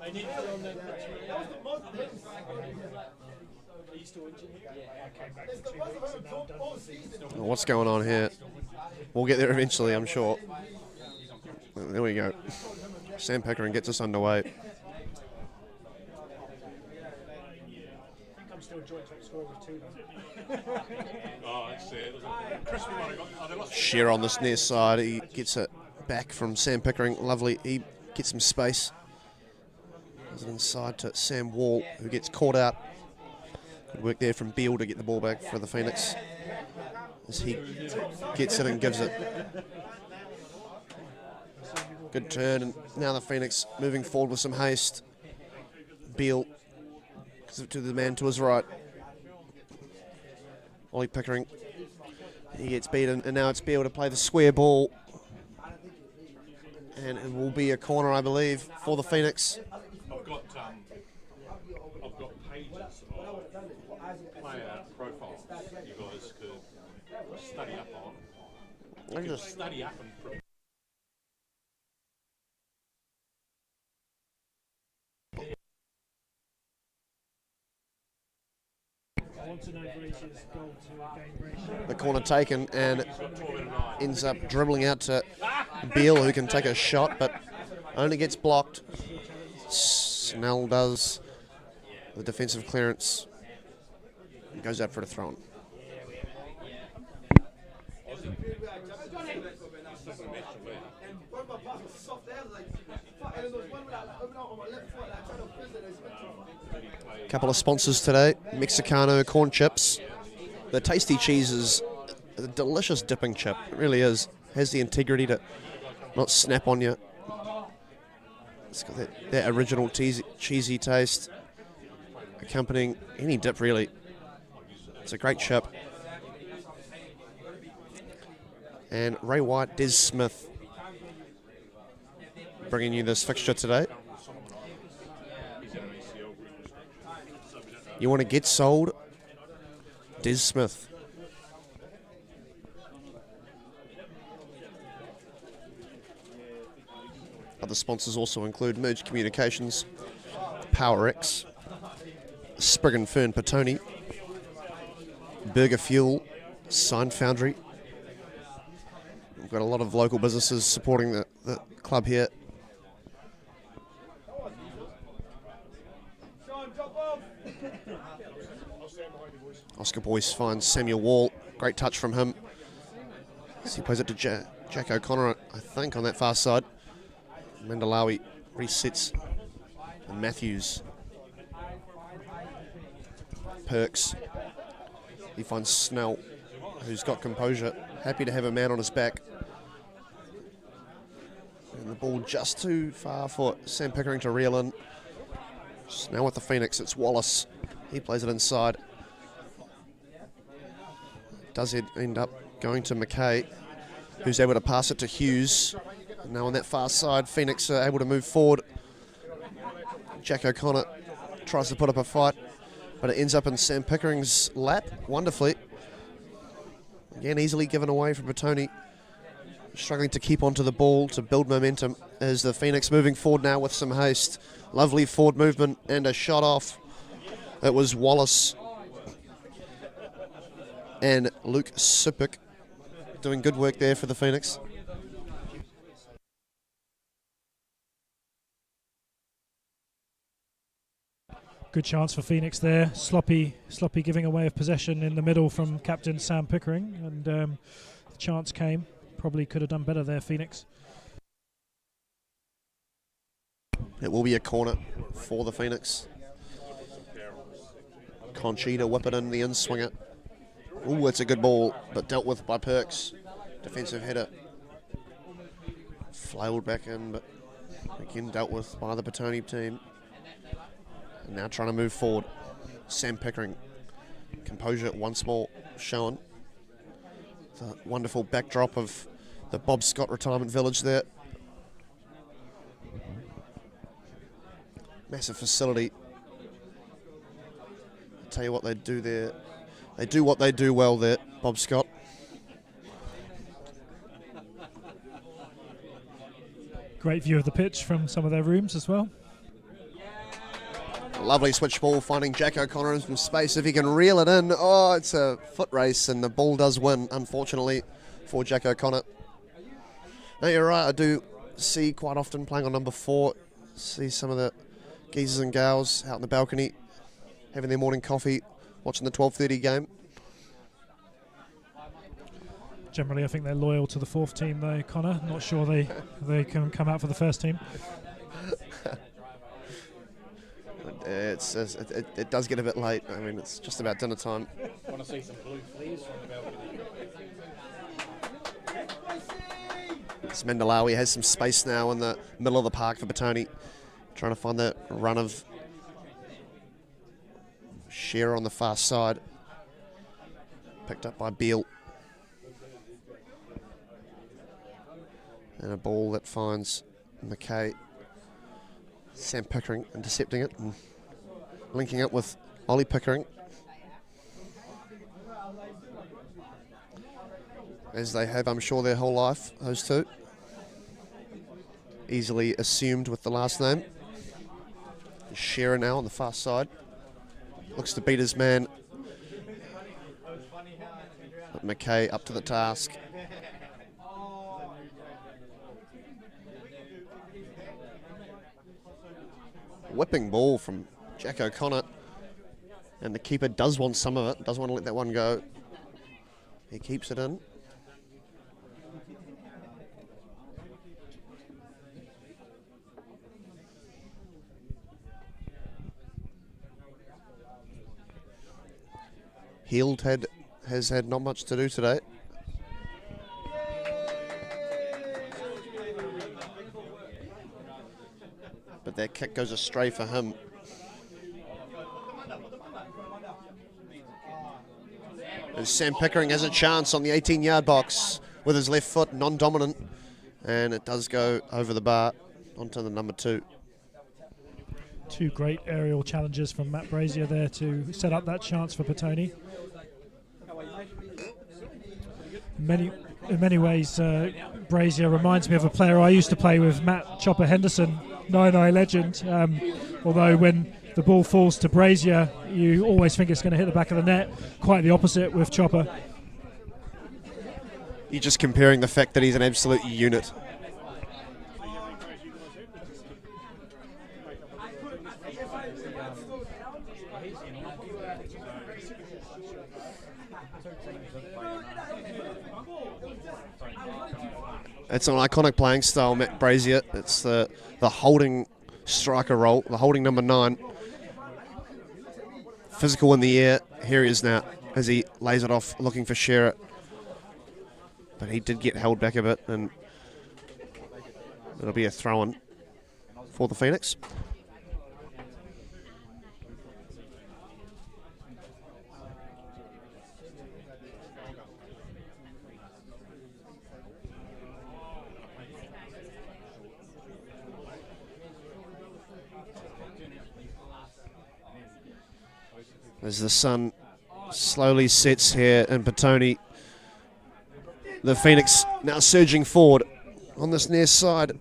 What's going on here? We'll get there eventually, I'm sure. There we go. Sam Pickering gets us underway. Shearer on this near side. He gets it back from Sam Pickering. Lovely. He gets some space. Goes it inside to Sam Wall, who gets caught out. Good work there from Beale to get the ball back for the Phoenix, as he gets it and gives it. Good turn, and now the Phoenix moving forward with some haste. Beale gives it to the man to his right. Ollie Pickering, he gets beaten, and now it's Beale to play the square ball. And it will be a corner, I believe, for the Phoenix. I've got pages of player profiles you guys could study up on. You could study up and prepare. The corner taken, and ends up dribbling out to Beale, who can take a shot, but only gets blocked. Snell does the defensive clearance. Goes out for the throw-in. Couple of sponsors today: Mexicano corn chips. The tasty cheese is a delicious dipping chip. It really is. Has the integrity to not snap on you. It's got that original cheesy taste, accompanying any dip, really. It's a great chip. And Ray White, Des Smith, bringing you this fixture today. You want to get sold? Des Smith. Other sponsors also include Merge Communications, PowerX, Sprig and Fern Petone, Burger Fuel, Sign Foundry. We've got a lot of local businesses supporting the club here. Oscar Boyce finds Samuel Wall. Great touch from him. As he plays it to Jack O'Connor, I think, on that far side. Mandalawi resets. And Matthews. Perks. He finds Snell, who's got composure. Happy to have a man on his back. And the ball just too far for Sam Pickering to reel in. Now with the Phoenix, it's Wallace. He plays it inside. Does it end up going to McKay, who's able to pass it to Hughes. And now on that far side, Phoenix are able to move forward. Jack O'Connor tries to put up a fight, but it ends up in Sam Pickering's lap wonderfully. Again, easily given away from Petone. Struggling to keep onto the ball to build momentum as the Phoenix moving forward now with some haste. Lovely forward movement and a shot off. It was Wallace and Luke Sipik doing good work there for the Phoenix. Good chance for Phoenix there. Sloppy giving away of possession in the middle from captain Sam Pickering, and The chance came. Probably could have done better there, Phoenix. It will be a corner for the Phoenix. Conchita whip it in, the in-swinger. Ooh, it's a good ball, but dealt with by Perks. Defensive header. Flailed back in, but again dealt with by the Petone team. And now trying to move forward. Sam Pickering. Composure once more shown. The wonderful backdrop of the Bob Scott Retirement Village there. Massive facility. I'll tell you what they do there. They do what they do well there, Bob Scott. Great view of the pitch from some of their rooms as well. Lovely switch ball, finding Jack O'Connor in some space. If he can reel it in, oh, it's a foot race, and the ball does win, unfortunately, for Jack O'Connor. No, you're right, I do see quite often playing on number 4, see some of the geezers and gals out in the balcony, having their morning coffee, watching the 12:30 game. Generally, I think they're loyal to the 4th team, though, Connor. Not sure they can come out for the 1st team. It does get a bit late. I mean, it's just about dinner time. Want to see some blue flares from the balcony? It's Mendelawi has some space now in the middle of the park for Petone. Trying to find the run of Shearer on the far side. Picked up by Beale. And a ball that finds McKay. Sam Pickering intercepting it and linking up with Ollie Pickering. As they have, I'm sure, their whole life, those two. Easily assumed with the last name. Shearer now on the far side. Looks to beat his man. But McKay up to the task. Whipping ball from Jack O'Connor. And the keeper does want some of it. Doesn't want to let that one go. He keeps it in. Heald has had not much to do today. But that kick goes astray for him. As Sam Pickering has a chance on the 18-yard box with his left foot, non-dominant. And it does go over the bar onto the number 2. 2 great aerial challenges from Matt Brazier there to set up that chance for Petone. In many ways, Brazier reminds me of a player I used to play with, Matt Chopper Henderson, 9-eye legend. Although when the ball falls to Brazier, you always think it's going to hit the back of the net. Quite the opposite with Chopper. You're just comparing the fact that he's an absolute unit. It's an iconic playing style, Matt Brazier. It's the holding striker role, the holding number 9. Physical in the air. Here he is now as he lays it off looking for Shearer. But he did get held back a bit, and it'll be a throw-in for the Phoenix. As the sun slowly sets here in Petone, the Phoenix now surging forward on this near side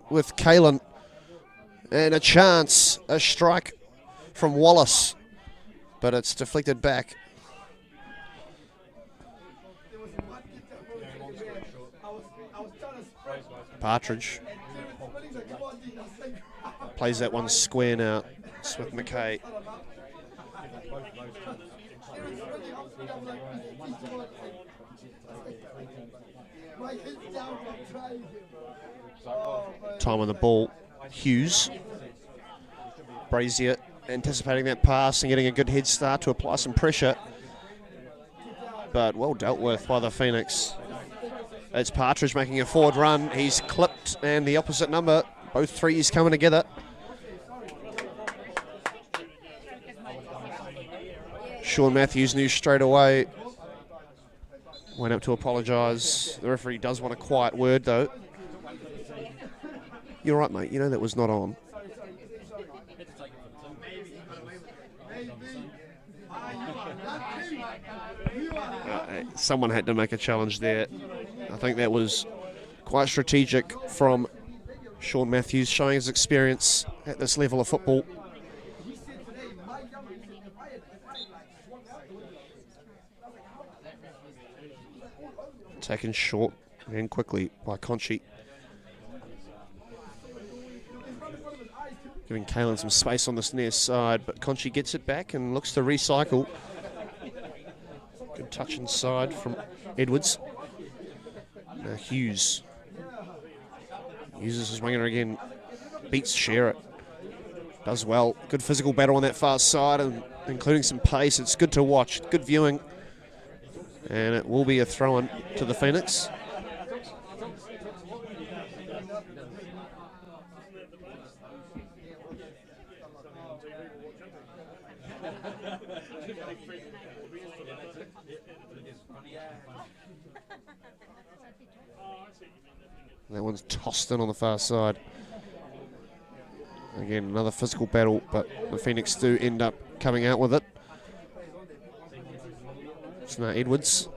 with Kalen. And a chance, a strike from Wallace, but it's deflected back. Partridge plays that one square now. It's with McKay. Time on the ball. Hughes. Brazier anticipating that pass and getting a good head start to apply some pressure. But well dealt with by the Phoenix. It's Partridge making a forward run. He's clipped, and the opposite number. Both threes coming together. Sean Matthews knew straight away. Went up to apologise. The referee does want a quiet word, though. You're right, mate. You know that was not on. Someone had to make a challenge there. I think that was quite strategic from Sean Matthews, showing his experience at this level of football. Taken short and quickly by Conchi. Giving Kalen some space on this near side, but Conchi gets it back and looks to recycle. Good touch inside from Edwards. Now Hughes uses his winger again, beats Shearer. Does well. Good physical battle on that far side, and including some pace. It's good to watch, good viewing. And it will be a throw-in to the Phoenix. That one's tossed in on the far side. Again, another physical battle, but the Phoenix do end up coming out with it. It's now Edwards.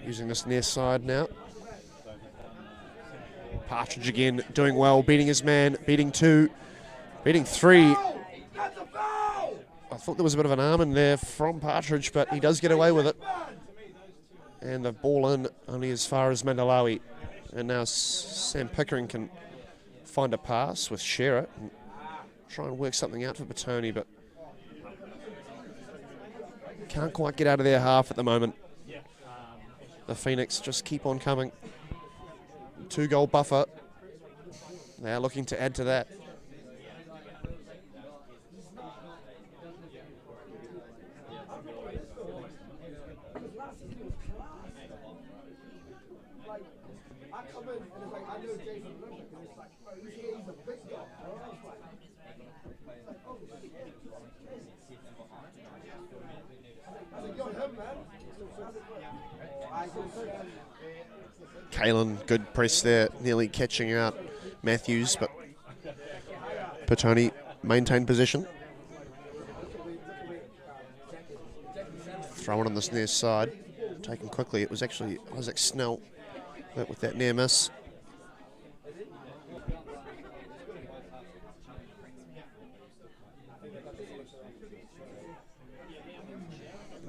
Using this near side now. Partridge again doing well, beating his man, beating two, beating three. I thought there was a bit of an arm in there from Partridge, but he does get away with it. And the ball in only as far as Mandalawi. And now Sam Pickering can find a pass with Shearer and try and work something out for Petone, but can't quite get out of their half at the moment. The Phoenix just keep on coming. 2-goal buffer. They are looking to add to that. Kalen, good press there, nearly catching out Matthews, but Petone maintained position. Throw it on this near side, taken quickly. It was actually Isaac Snell with that near miss.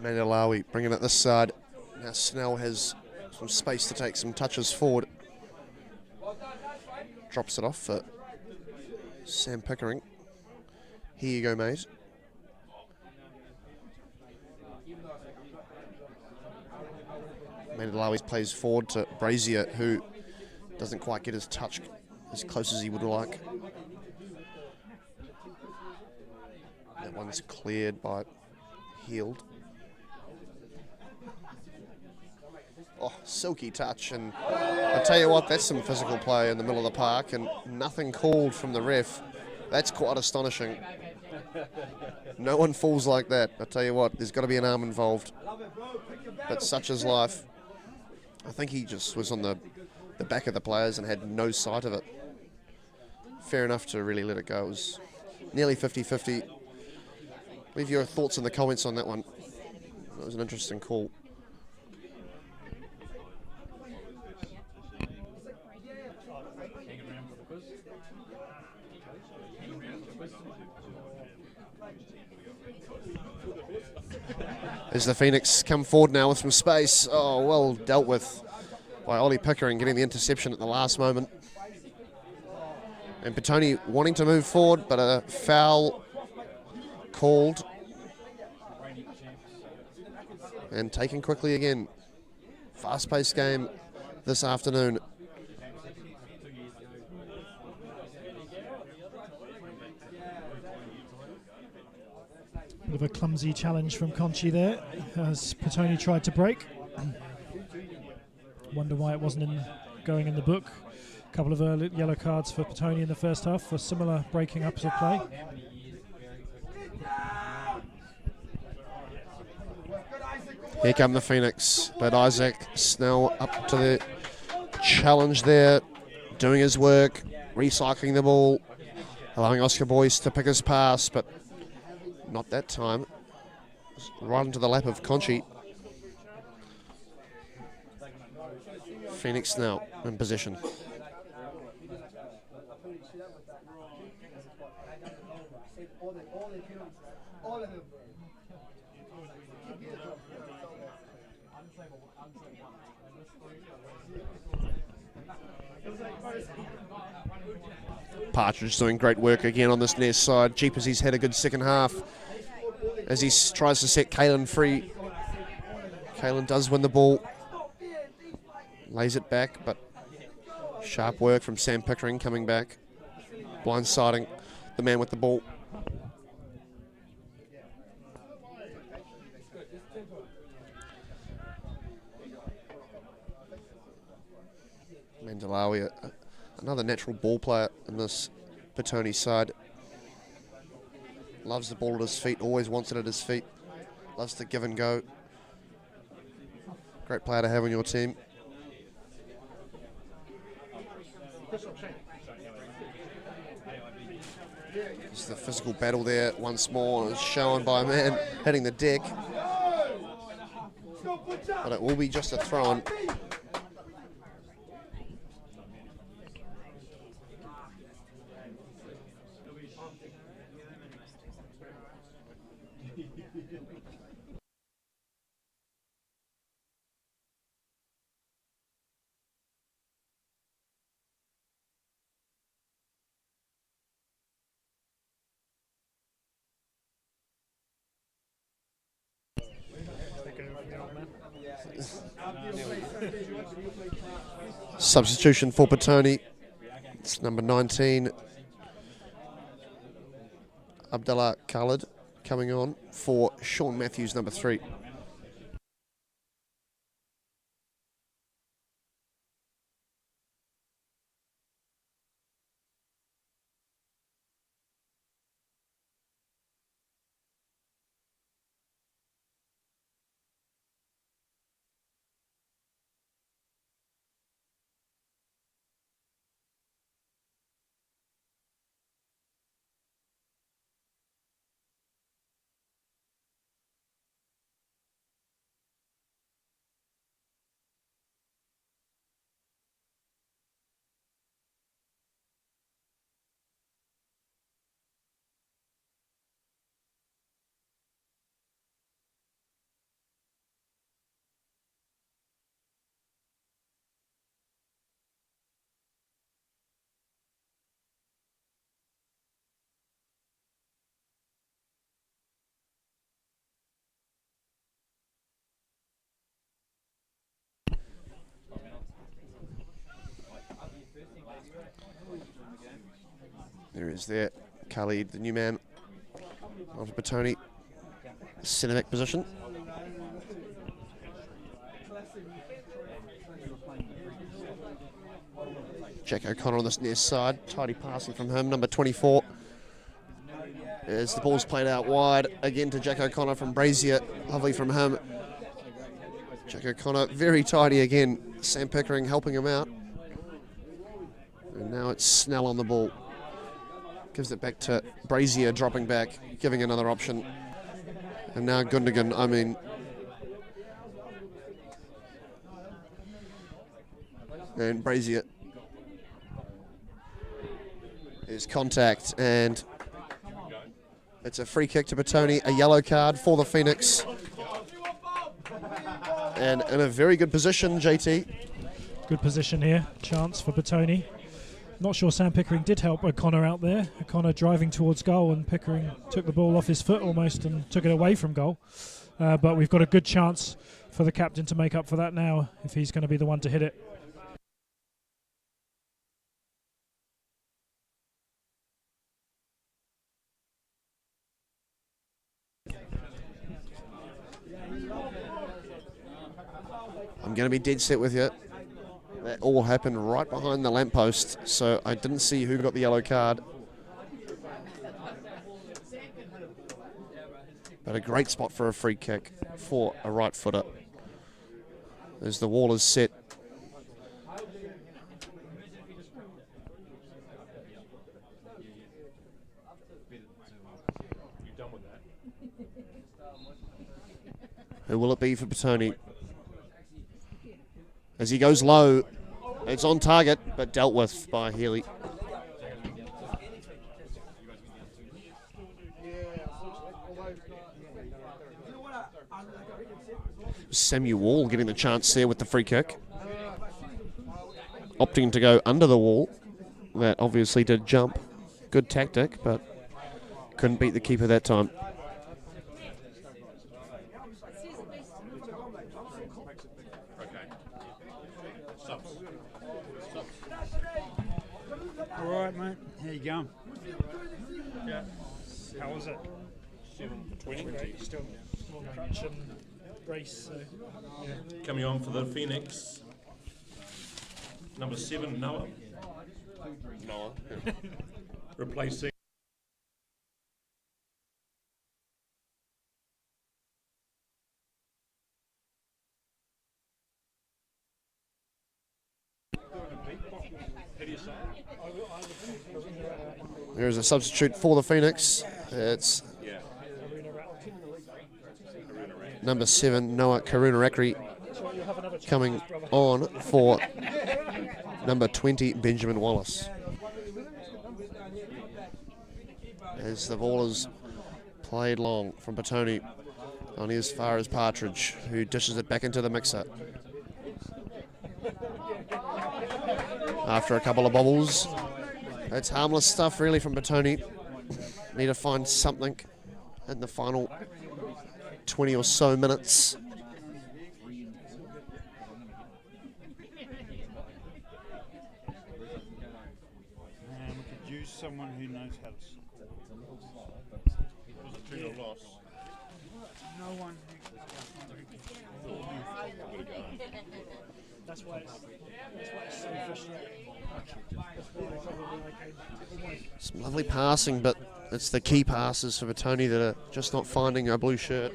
Mandalawi bringing it this side. Now Snell has some space to take some touches forward. Drops it off for Sam Pickering. Here you go, mate. Mandalawi plays forward to Brazier, who doesn't quite get his touch as close as he would like. That one's cleared by Heald. Oh, silky touch, and I tell you what, that's some physical play in the middle of the park, and nothing called from the ref. That's quite astonishing. No one falls like that. I tell you what, there's got to be an arm involved. But such is life. I think he just was on the back of the players and had no sight of it. Fair enough to really let it go. It was nearly 50-50. Leave your thoughts in the comments on that one. That was an interesting call. As the Phoenix come forward now with some space. Oh, well dealt with by Ollie Pickering, getting the interception at the last moment. And Petone wanting to move forward, but a foul called. And taken quickly again. Fast-paced game this afternoon. Bit of a clumsy challenge from Conchi there as Petone tried to break. Wonder why it wasn't going in the book. A couple of early yellow cards for Petone in the first half for similar breaking ups of play. Here come the Phoenix, but Isaac Snell up to the challenge there, doing his work, recycling the ball, allowing Oscar Boyce to pick his pass, but not that time. Right into the lap of Conchi. Phoenix now in possession. Partridge doing great work again on this near side. Jeepers, he's had a good second half as he tries to set Kalen free. Kalen does win the ball. Lays it back, but sharp work from Sam Pickering coming back. Blindsiding the man with the ball. Mandalawi, another natural ball player in this Petone side. Loves the ball at his feet, always wants it at his feet. Loves to give and go. Great player to have on your team. It's the physical battle there once more, is shown by a man hitting the deck. But it will be just a throw-in. Substitution for Petone. It's number 19, Abdullah Khalid, coming on for Sean Matthews, number 3. There is there, Khalid, the new man of Petone, centre back position. Jack O'Connor on this near side, tidy passing from him, number 24. As the ball's played out wide, again to Jack O'Connor from Brazier, lovely from him. Jack O'Connor, very tidy again, Sam Pickering helping him out. And now it's Snell on the ball. Gives it back to Brazier, dropping back, giving another option. And now Gundogan, and Brazier. There's contact, and it's a free kick to Petone, a yellow card for the Phoenix. And in a very good position, JT. Good position here, chance for Petone. Not sure Sam Pickering did help O'Connor out there. O'Connor driving towards goal, and Pickering took the ball off his foot almost and took it away from goal. But we've got a good chance for the captain to make up for that now if he's going to be the one to hit it. I'm going to be dead set with you. That all happened right behind the lamppost, so I didn't see who got the yellow card. But a great spot for a free kick for a right footer. As the wall is set. Who will it be for Petone? As he goes low, it's on target, but dealt with by Healy. Samuel Wall getting the chance there with the free kick. Opting to go under the wall. That obviously did jump. Good tactic, but couldn't beat the keeper that time. All right, mate. How you going? Yeah. How was it? 7:20. Still small crunch and race. So, yeah. Coming on for the Phoenix. Number 7, Noah. Replacing. There is a substitute for the Phoenix. It's number 7, Noah Karunarakri, coming on for number 20, Benjamin Wallace. As the ball is played long from Petone on as far as Partridge, who dishes it back into the mixer. After a couple of bobbles, it's harmless stuff really from Petone. Need to find something in the final 20 or so minutes. We could use someone who knows how to score. Was it 2-0 loss? No one That's why it's so frustrating. Some lovely passing, but it's the key passes for Petone that are just not finding a blue shirt.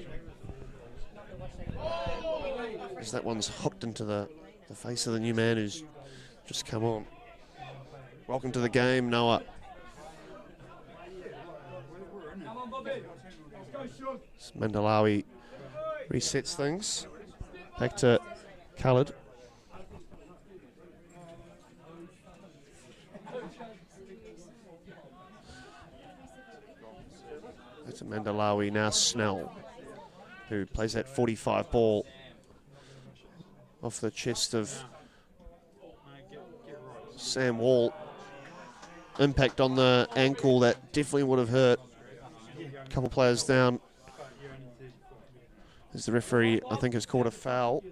As that one's hooked into the face of the new man who's just come on. Welcome to the game, Noah. Mandalawi resets things. Back to Khalid. It's Mandalawi, now Snell, who plays that 45 ball off the chest of Sam Wall. Impact on the ankle that definitely would have hurt. A couple players down. As the referee, I think, has called a foul.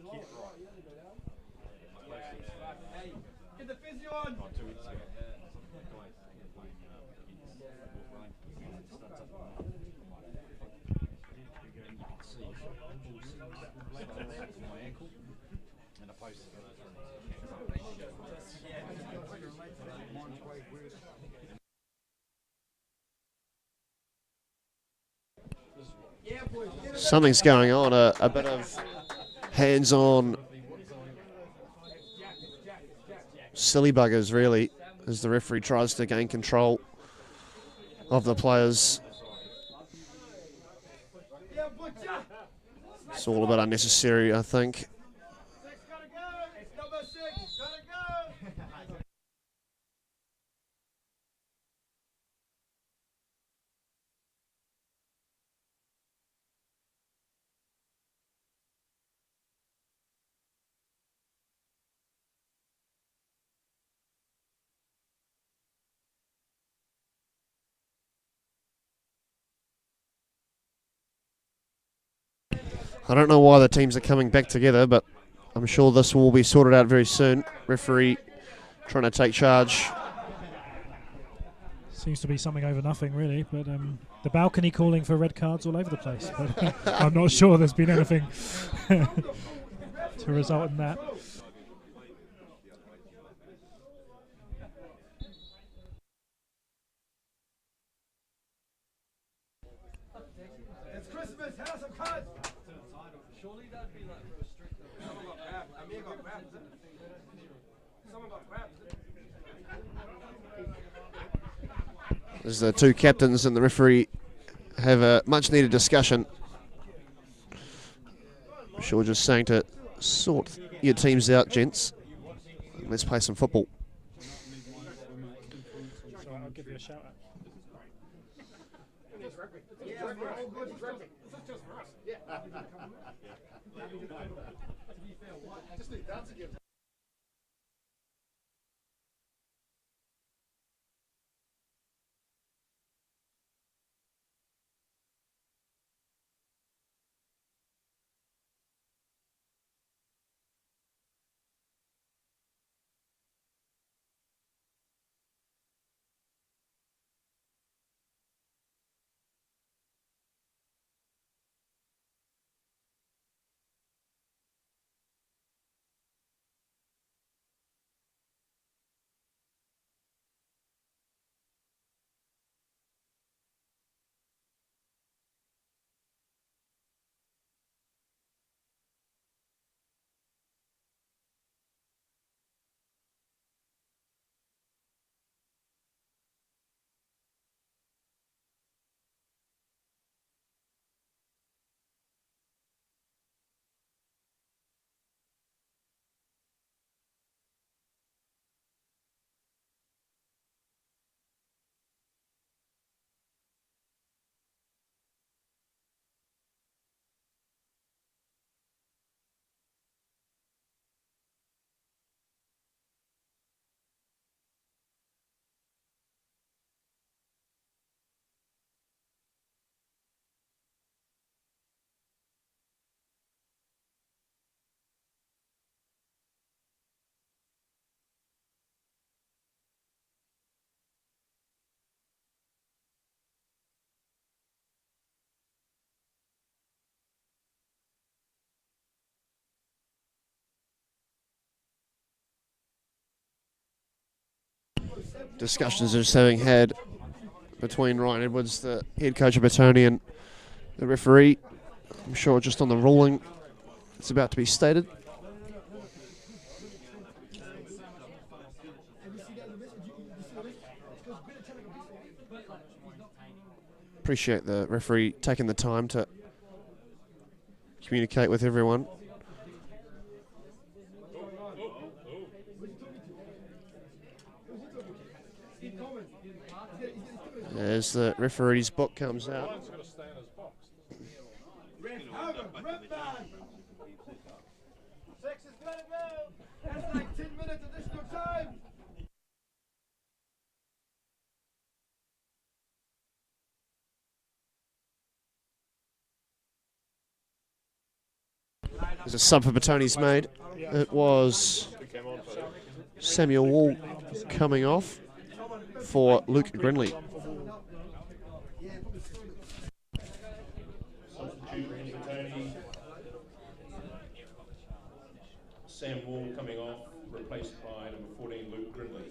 Something's going on, a bit of hands-on silly buggers really, as the referee tries to gain control of the players. It's all a bit unnecessary, I think. I don't know why the teams are coming back together, but I'm sure this will be sorted out very soon. Referee trying to take charge. Seems to be something over nothing, really. But the balcony calling for red cards all over the place. But I'm not sure there's been anything to result in that. It's Christmas, have some cards! Surely that'd be like restricted. Someone got grabbed. Amir got grabbed, isn't it? Someone got grabbed, isn't it? As the two captains and the referee have a much needed discussion. I'm sure we're just saying to sort your teams out, gents. Let's play some football. So I'll give you a shout out. Discussions are just having had between Ryan Edwards, the head coach of Petone, and the referee. I'm sure just on the ruling it's about to be stated. Appreciate the referee taking the time to communicate with everyone. As the referee's book comes out. Ref, ref man! 6 is gonna go! That's like 10 minutes additional time! There's a sub for Petone's made. It was Samuel Wall coming off for Luke Grinley. Sam Wall coming off, replaced by number 14, Luke Grinley.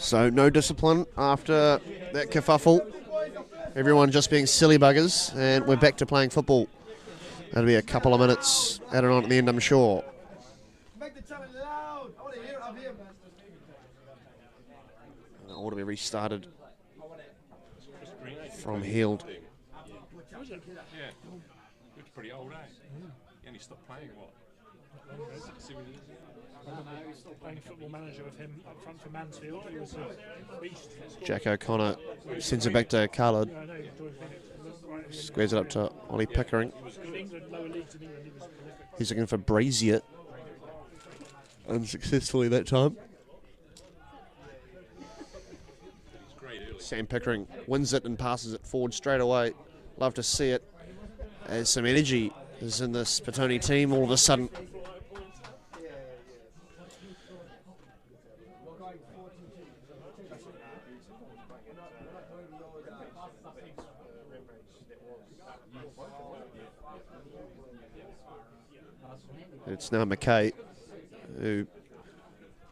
So no discipline after that kerfuffle. Everyone just being silly buggers, and we're back to playing football. That'll be a couple of minutes added on at the end, I'm sure. Make the challenge loud! I want to hear it up here, man. It ought to be restarted from Heald. Yeah, it's pretty old, eh? He only stopped playing, what, Playing Football Manager with him up front for Mansfield. He was a beast. Jack O'Connor sends it back to Khalid. I know he enjoyed Phoenix. Squares it up to Ollie Pickering. In England, lower leagues in England, he was prolific. He's looking for Brazier. Unsuccessfully that time. Sam Pickering wins it and passes it forward straight away. Love to see it. As some energy is in this Petone team all of a sudden. It's now McKay who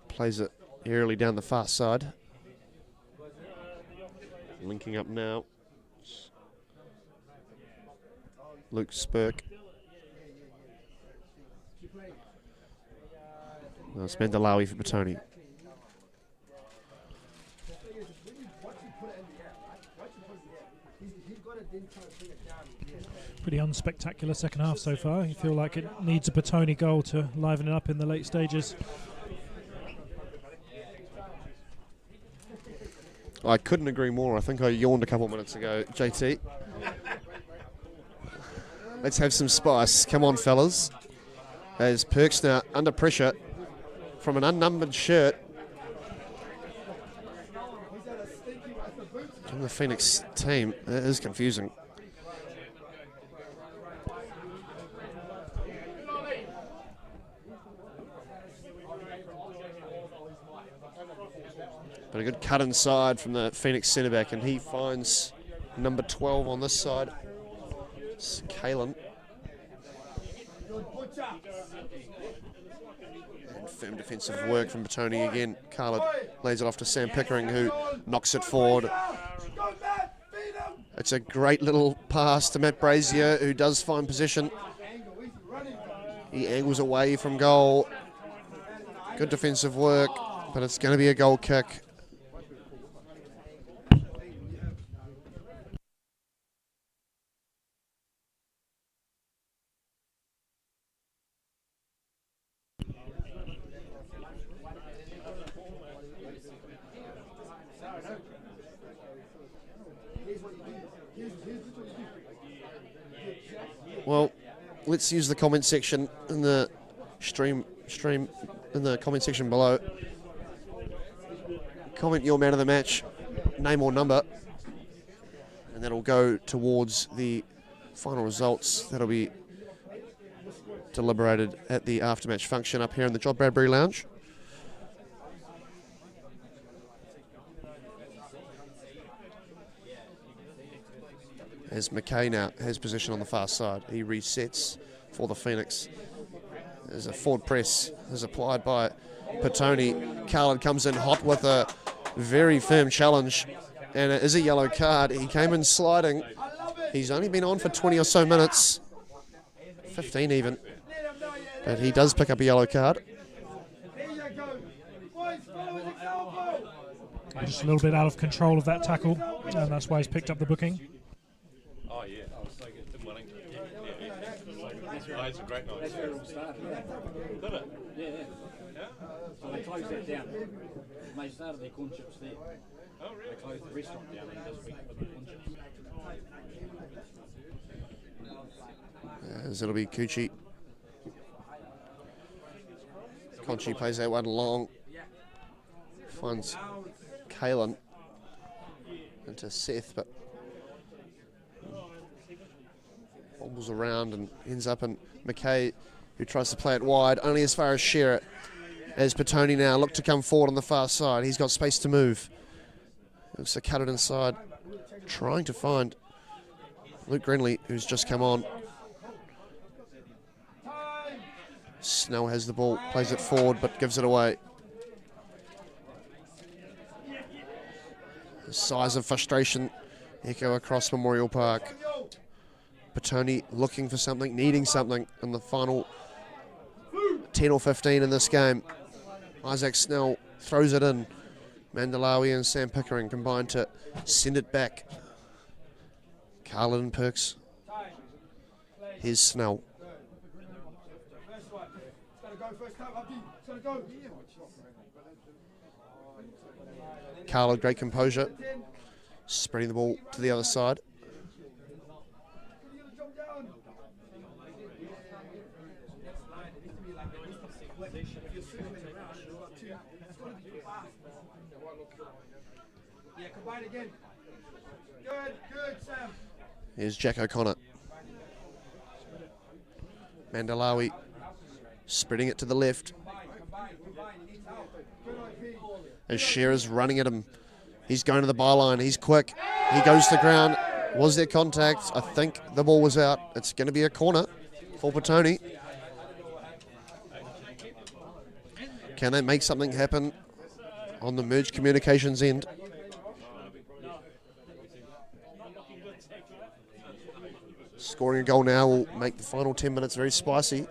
plays it airily down the far side. Linking up now. Luke Spurk. It's Mandalawi for Petone. Pretty unspectacular second half so far. You feel like it needs a Petone goal to liven it up in the late stages. I couldn't agree more. I think I yawned a couple minutes ago, JT. Let's have some spice. Come on, fellas. As Perks now under pressure from an unnumbered shirt. From the Phoenix team. That is confusing. But a good cut inside from the Phoenix centre back, and he finds number 12 on this side. It's Kalen. And firm defensive work from Petone again. Khalid lays it off to Sam Pickering, who knocks it forward. It's a great little pass to Matt Brazier, who does find position. He angles away from goal. Good defensive work, but it's going to be a goal kick. Well, let's use the comment section in the stream in the comment section below. Comment your man of the match, name or number, and that'll go towards the final results that'll be deliberated at the aftermatch function up here in the John Bradbury Lounge. As McKay now has position on the far side, he resets for the Phoenix. There's a forward press is applied by Petone. Khalid comes in hot with a very firm challenge, and it is a yellow card. He came in sliding. He's only been on for 20 or so minutes, 15 even, but he does pick up a yellow card. Just a little bit out of control of that tackle, and that's why he's picked up the booking. Oh, yeah. I was thinking it's in Wellington. Yeah. It's a great night. That's where it all started. Did it? Yeah. So they closed that down. They started their corn chips there. Oh, really? They closed the restaurant down there this week with the corn chips. As it'll be Kuchi. Conchi plays that one long. Finds Kalen into Seth, but bobbles around and ends up in McKay, who tries to play it wide, only as far as Shearer. As Petone now look to come forward on the far side. He's got space to move. Looks to cut it inside, trying to find Luke Greenley, who's just come on. Snell has the ball, plays it forward, but gives it away. The size of frustration echo across Memorial Park. Petone looking for something, needing something in the final 10 or 15 in this game. Isaac Snell throws it in. Mandalawi and Sam Pickering combine to send it back. Khalid and Perks. Here's Snell. first time, Abdi. It's gonna go. Carlo, great composure. Spreading the ball to the other side. Yeah, combine again. Good, Sam. Here's Jack O'Connor. Mandalawi spreading it to the left. As Shearer's running at him. He's going to the byline. He's quick. He goes to the ground. Was there contact? I think the ball was out. It's going to be a corner for Petone. Can they make something happen on the merged communications end? Scoring a goal now will make the final 10 minutes very spicy.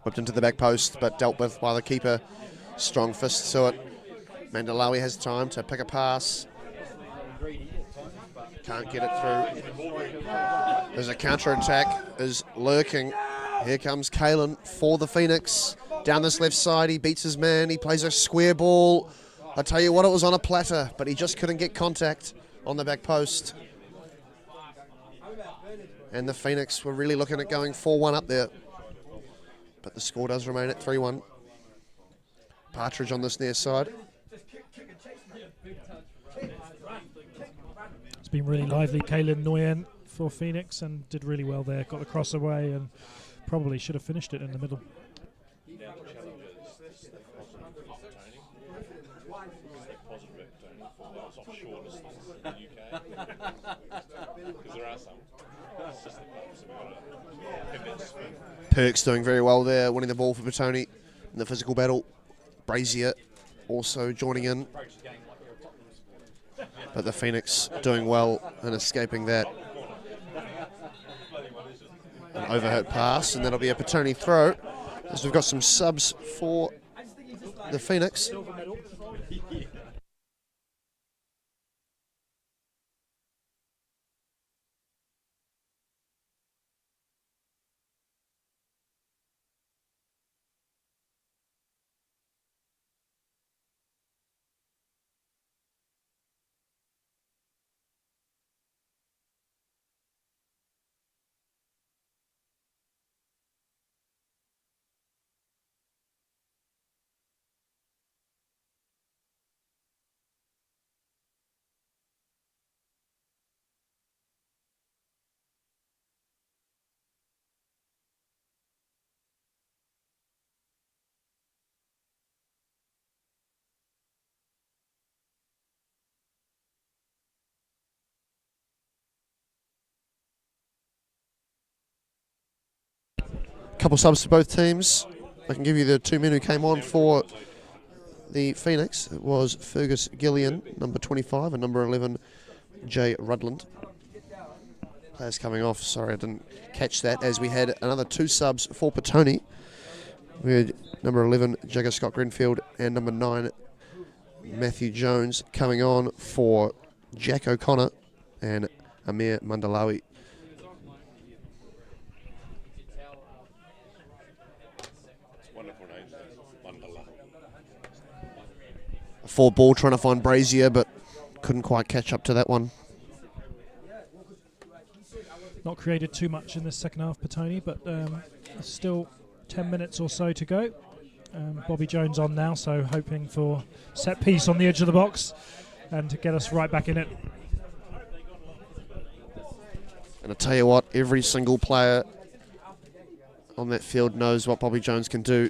Whipped into the back post, but dealt with by the keeper. Strong fist to it. Mandalawi has time to pick a pass. Can't get it through. There's a counter-attack is lurking. Here comes Kalen for the Phoenix. Down this left side, he beats his man. He plays a square ball. I tell you what, it was on a platter, but he just couldn't get contact on the back post. And the Phoenix were really looking at going 4-1 up there. But the score does remain at 3-1. Partridge on this near side. It's been really lively. Kalen Nguyen for Phoenix and did really well there. Got the cross away and probably should have finished it in the middle. Perks doing very well there, winning the ball for Petone in the physical battle. Brazier also joining in. But the Phoenix doing well and escaping that. An overhead pass, and that'll be a Petone throw. As we've got some subs for the Phoenix. Couple subs for both teams. I can give you the two men who came on for the Phoenix. It was Fergus Gillian, number 25, and number 11, Jay Rudland. Players coming off. Sorry, I didn't catch that. As we had another two subs for Petone. We had number 11, Jagger Scott Greenfield, and number 9, Matthew Jones, coming on for Jack O'Connor and Amir Mandalawi. Forward ball trying to find Brazier, but couldn't quite catch up to that one. Not created too much in this second half, Petone, but still 10 minutes or so to go. Bobby Jones on now, so hoping for set piece on the edge of the box and to get us right back in it. And I tell you what, every single player on that field knows what Bobby Jones can do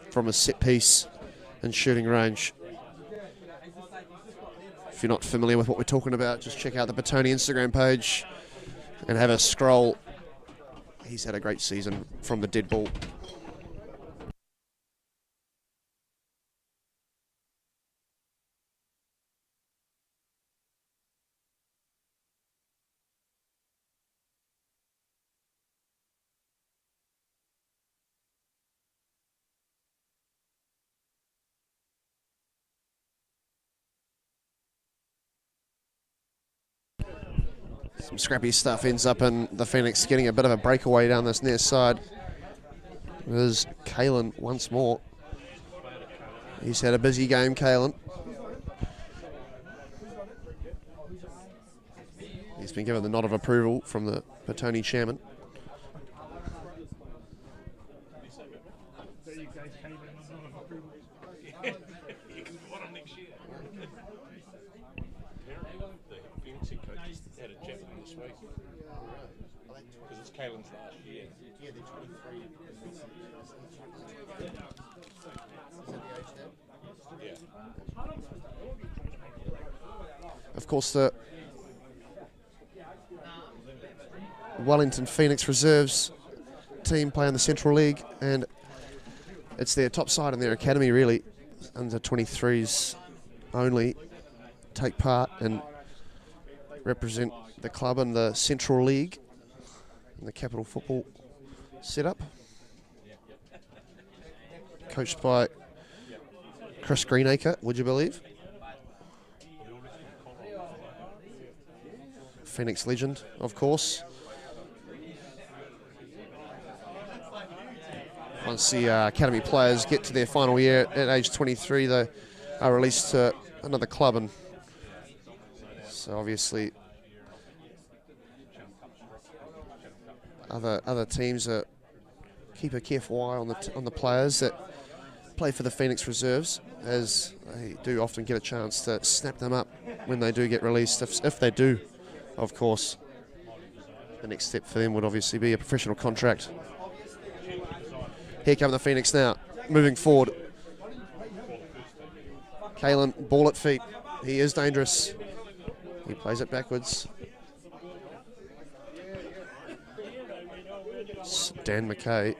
from a set piece and shooting range. If you're not familiar with what we're talking about, just check out the Petone Instagram page and have a scroll. He's had a great season from the dead ball. Some scrappy stuff ends up in the Phoenix getting a bit of a breakaway down this near side. There's Kalen once more. He's had a busy game, Kalen. He's been given the nod of approval from the Petone chairman. Kalen's last year. Yeah, they're 23. Yeah. Of course, the Wellington Phoenix reserves team play in the Central League, and it's their top side in their academy, really. Under 23s only take part and represent the club in the Central League in the Capital Football setup. Coached by Chris Greenacre, would you believe? Phoenix legend, of course. Once the academy players get to their final year at age 23, they are released to another club, and so obviously other teams keep a careful eye on the players that play for the Phoenix reserves, as they do often get a chance to snap them up when they do get released, if they do, of course. The next step for them would obviously be a professional contract. Here come the Phoenix now, moving forward. Kalen, ball at feet. He is dangerous. He plays it backwards. It's Dan McKay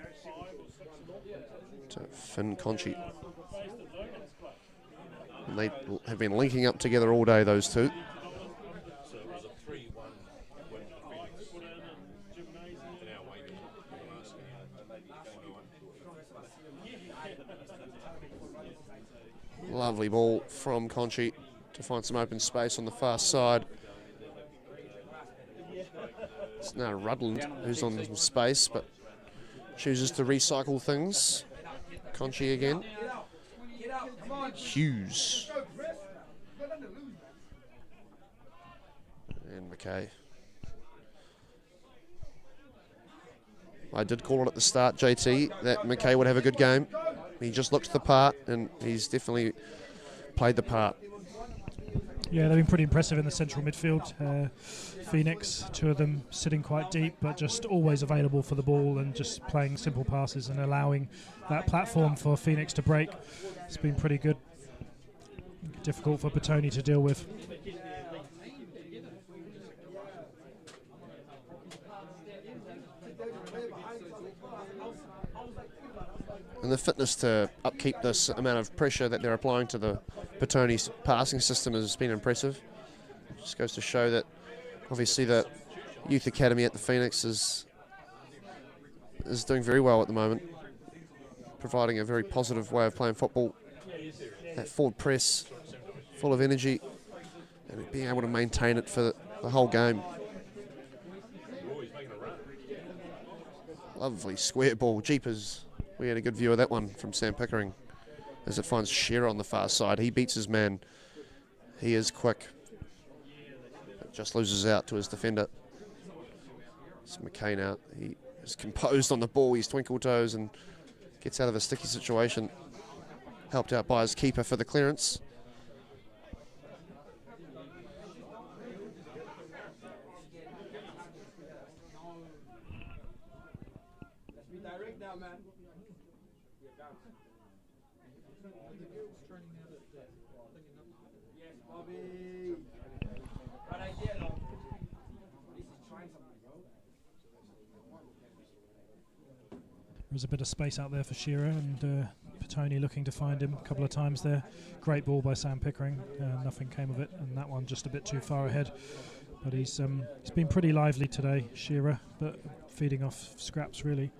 to Finn Conchi. And they have been linking up together all day, those two. So it was a 3-1 win for Phoenix in our way to Lovely ball from Conchi to find some open space on the far side. It's now Rudland who's on some space, but chooses to recycle things. Conchi again. Hughes. And McKay. I did call it at the start, JT, that McKay would have a good game. He just looked the part, and he's definitely played the part. Yeah, they've been pretty impressive in the central midfield. Phoenix, two of them sitting quite deep, but just always available for the ball and just playing simple passes and allowing that platform for Phoenix to break. It's been pretty good. Difficult for Petone to deal with. And the fitness to upkeep this amount of pressure that they're applying to the Petone's passing system has been impressive. Just goes to show that obviously the youth academy at the Phoenix is doing very well at the moment, providing a very positive way of playing football. That forward press, full of energy, and being able to maintain it for the whole game. Lovely square ball, jeepers. We had a good view of that one from Sam Pickering as it finds Shearer on the far side. He beats his man. He is quick. But just loses out to his defender. It's McKay now. He is composed on the ball. He's twinkle toes and gets out of a sticky situation. Helped out by his keeper for the clearance. There's a bit of space out there for Shearer, and Petone looking to find him a couple of times there. Great ball by Sam Pickering. Nothing came of it, and that one just a bit too far ahead. But he's been pretty lively today, Shearer, but feeding off scraps really.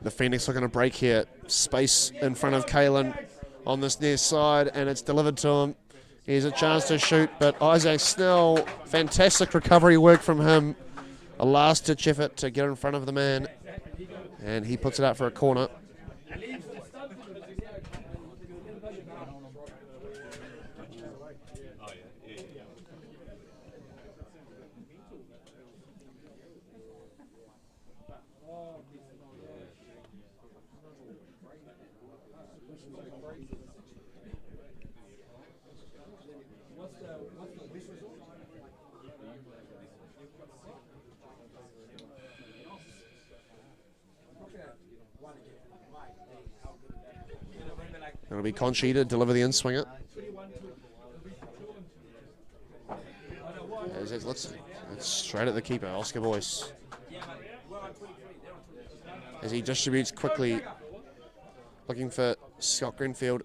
The Phoenix looking to break here. Space in front of Kalen on this near side, and it's delivered to him. Here's a chance to shoot, but Isaac Snell, fantastic recovery work from him. A last-ditch effort to get in front of the man, and he puts it out for a corner. It'll be Conchi to deliver the in-swinger. As it looks, it's straight at the keeper, Oscar Boyce. As he distributes quickly, looking for Scott Greenfield.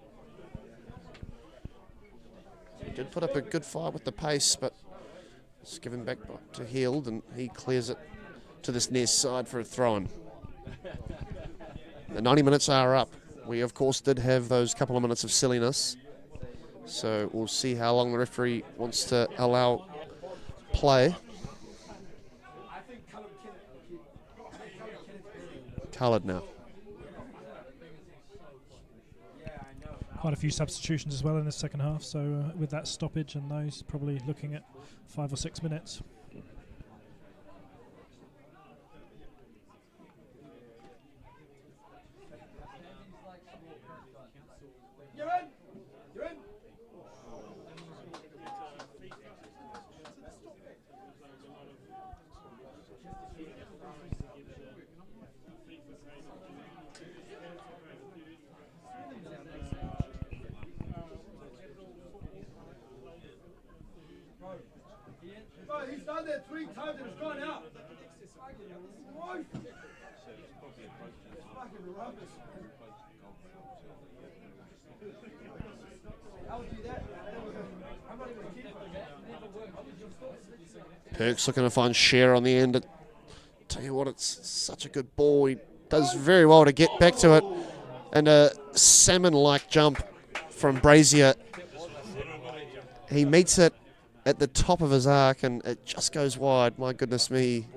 He did put up a good fight with the pace, but it's given back to Heald, and he clears it to this near side for a throw-in. The 90 minutes are up. We, of course, did have those couple of minutes of silliness, so we'll see how long the referee wants to allow play. Coloured now. Quite a few substitutions as well in the second half, so with that stoppage and those, probably looking at 5 or 6 minutes. He's done that 3 times and it's gone out. Fucking rubbish. How would do that? I'm not even a keeper. Perks looking to find Shearer on the end. Tell you what, it's such a good ball. He does very well to get back to it. And a salmon-like jump from Brazier. He meets it at the top of his arc, and it just goes wide. My goodness me.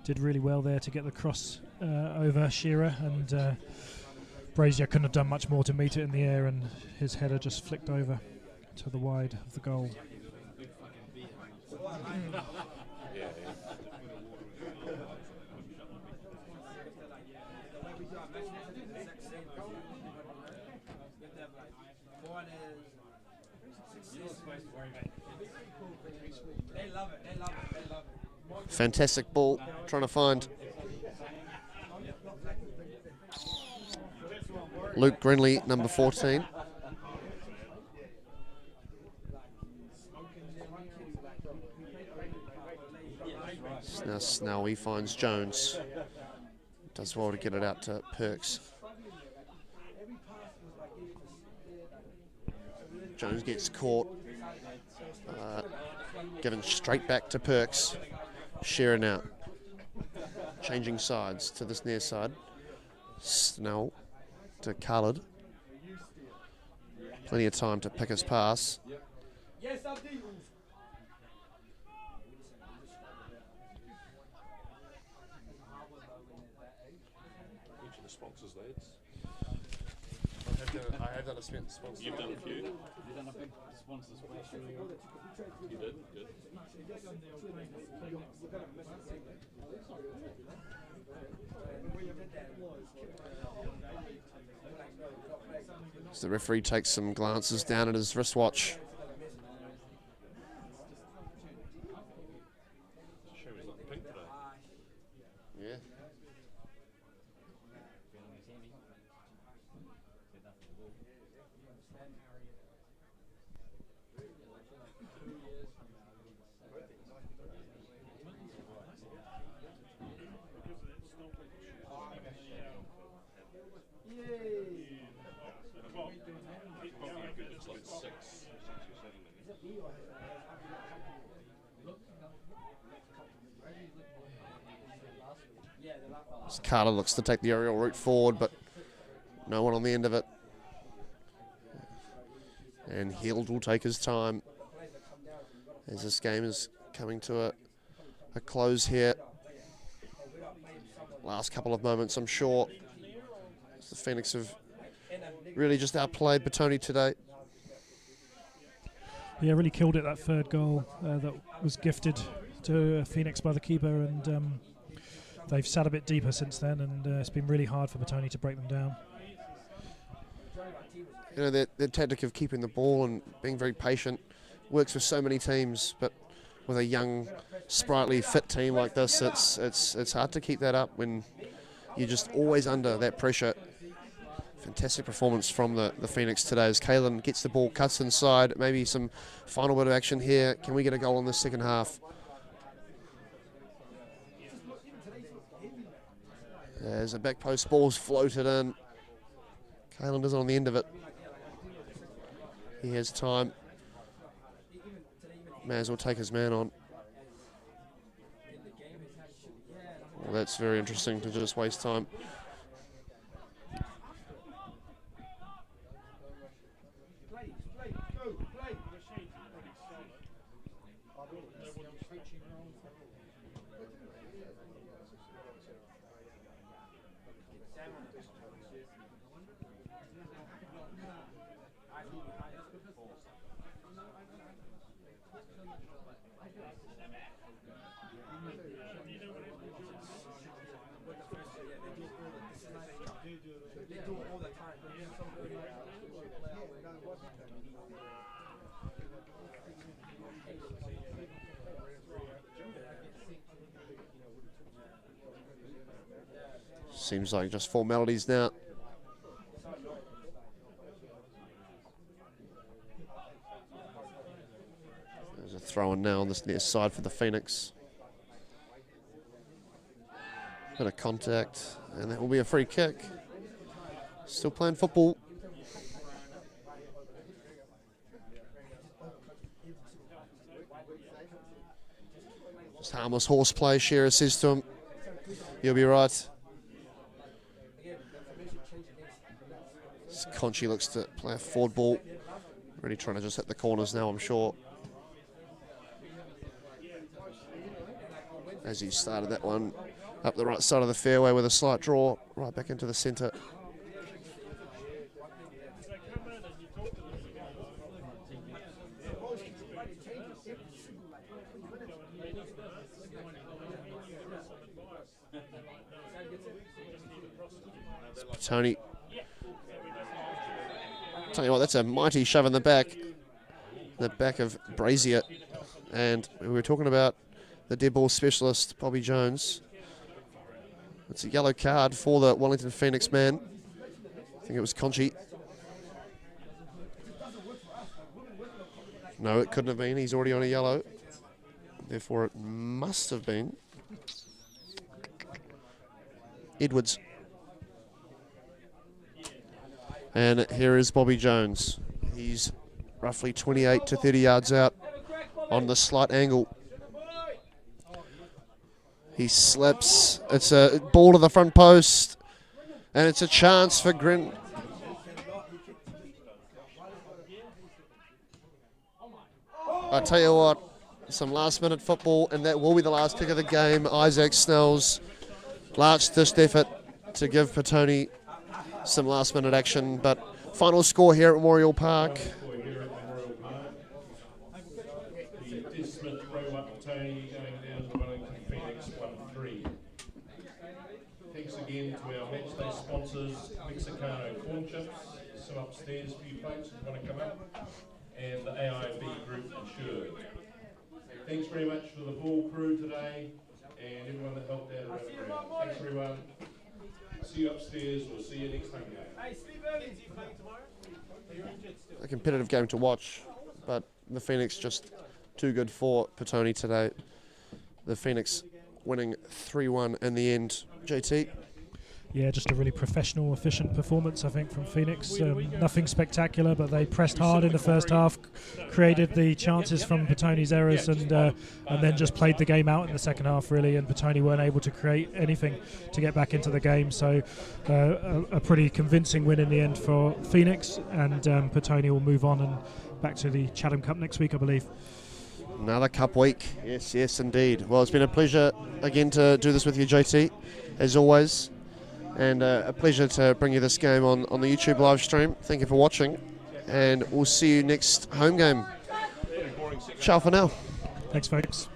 Did really well there to get the cross over Shearer, and Brazier couldn't have done much more to meet it in the air, and his header just flicked over to the wide of the goal. Fantastic ball, trying to find Luke Greenley, number 14. Now Snowy finds Jones. Does well to get it out to Perks. Jones gets caught. Given straight back to Perks. Shearer now. Changing sides to this near side. Snell to Khalid. Plenty of time to pick his pass. Yes, I'm Each of the sponsors, lads. I have done a sponsor. You've done a few. You've done a big sponsor splash. You did? Good. So the referee takes some glances down at his wristwatch. Sure, he's looking pink today. Yeah. It's like 6 or 7 minutes. Carter looks to take the aerial route forward, but no one on the end of it. And Hield will take his time as this game is coming to a close here. Last couple of moments, I'm sure. The Phoenix have really just outplayed Petone today. Yeah, really killed it, that third goal that was gifted to Phoenix by the keeper, and they've sat a bit deeper since then, and it's been really hard for Petone to break them down. You know, their tactic of keeping the ball and being very patient works for so many teams, but with a young, sprightly, fit team like this, it's hard to keep that up when you're just always under that pressure. Fantastic performance from the Phoenix today as Kalen gets the ball, cuts inside, maybe some final bit of action here. Can we get a goal in the second half? As a back post ball's floated in. Kalen is on the end of it. He has time. May as well take his man on. Well, that's very interesting to just waste time. Seems like just formalities now. There's a throw in now on this near side for the Phoenix. Bit of contact, and that will be a free kick. Still playing football. Just harmless horseplay, Shearer says to him. You'll be right. Conchi looks to play a forward ball. Really trying to just hit the corners now, I'm sure. As he started that one up the right side of the fairway with a slight draw, right back into the centre. Petone. Tell you what, that's a mighty shove in the back of Brazier. And we were talking about the dead ball specialist, Bobby Jones. It's a yellow card for the Wellington Phoenix man. I think it was Conchi. No, it couldn't have been. He's already on a yellow. Therefore, it must have been Edwards. And here is Bobby Jones. He's roughly 28 to 30 yards out on the slight angle. He slips. It's a ball to the front post. And it's a chance for Grin. I tell you what, some last minute football, and that will be the last kick of the game. Isaac Snell's last-ditch effort to give Petone some last-minute action, but final score here at Memorial Park. The Smith row up Petone going down to Wellington Phoenix 1-3. Thanks again to our matchday sponsors, Mexicano Corn Chips, some upstairs for you folks who want to come up, and the AIB Group Insured. Thanks very much for the ball crew today and everyone that helped out around the ground. Thanks everyone. See you upstairs. We'll see you next time. Hey, Steve Irving's you playing tomorrow? A competitive game to watch, but the Phoenix just too good for Petone today. The Phoenix winning 3-1 in the end. JT? Yeah, just a really professional, efficient performance, I think, from Phoenix. Nothing spectacular, but they pressed hard in the first half, created the chances from Petone's errors, and then just played the game out in the second half, really, and Petone weren't able to create anything to get back into the game. So a pretty convincing win in the end for Phoenix, and Petone will move on and back to the Chatham Cup next week, I believe. Another cup week. Yes, indeed. Well, it's been a pleasure again to do this with you, JT, as always. And a pleasure to bring you this game on the YouTube live stream. Thank you for watching, and we'll see you next home game. Ciao for now. Thanks, folks.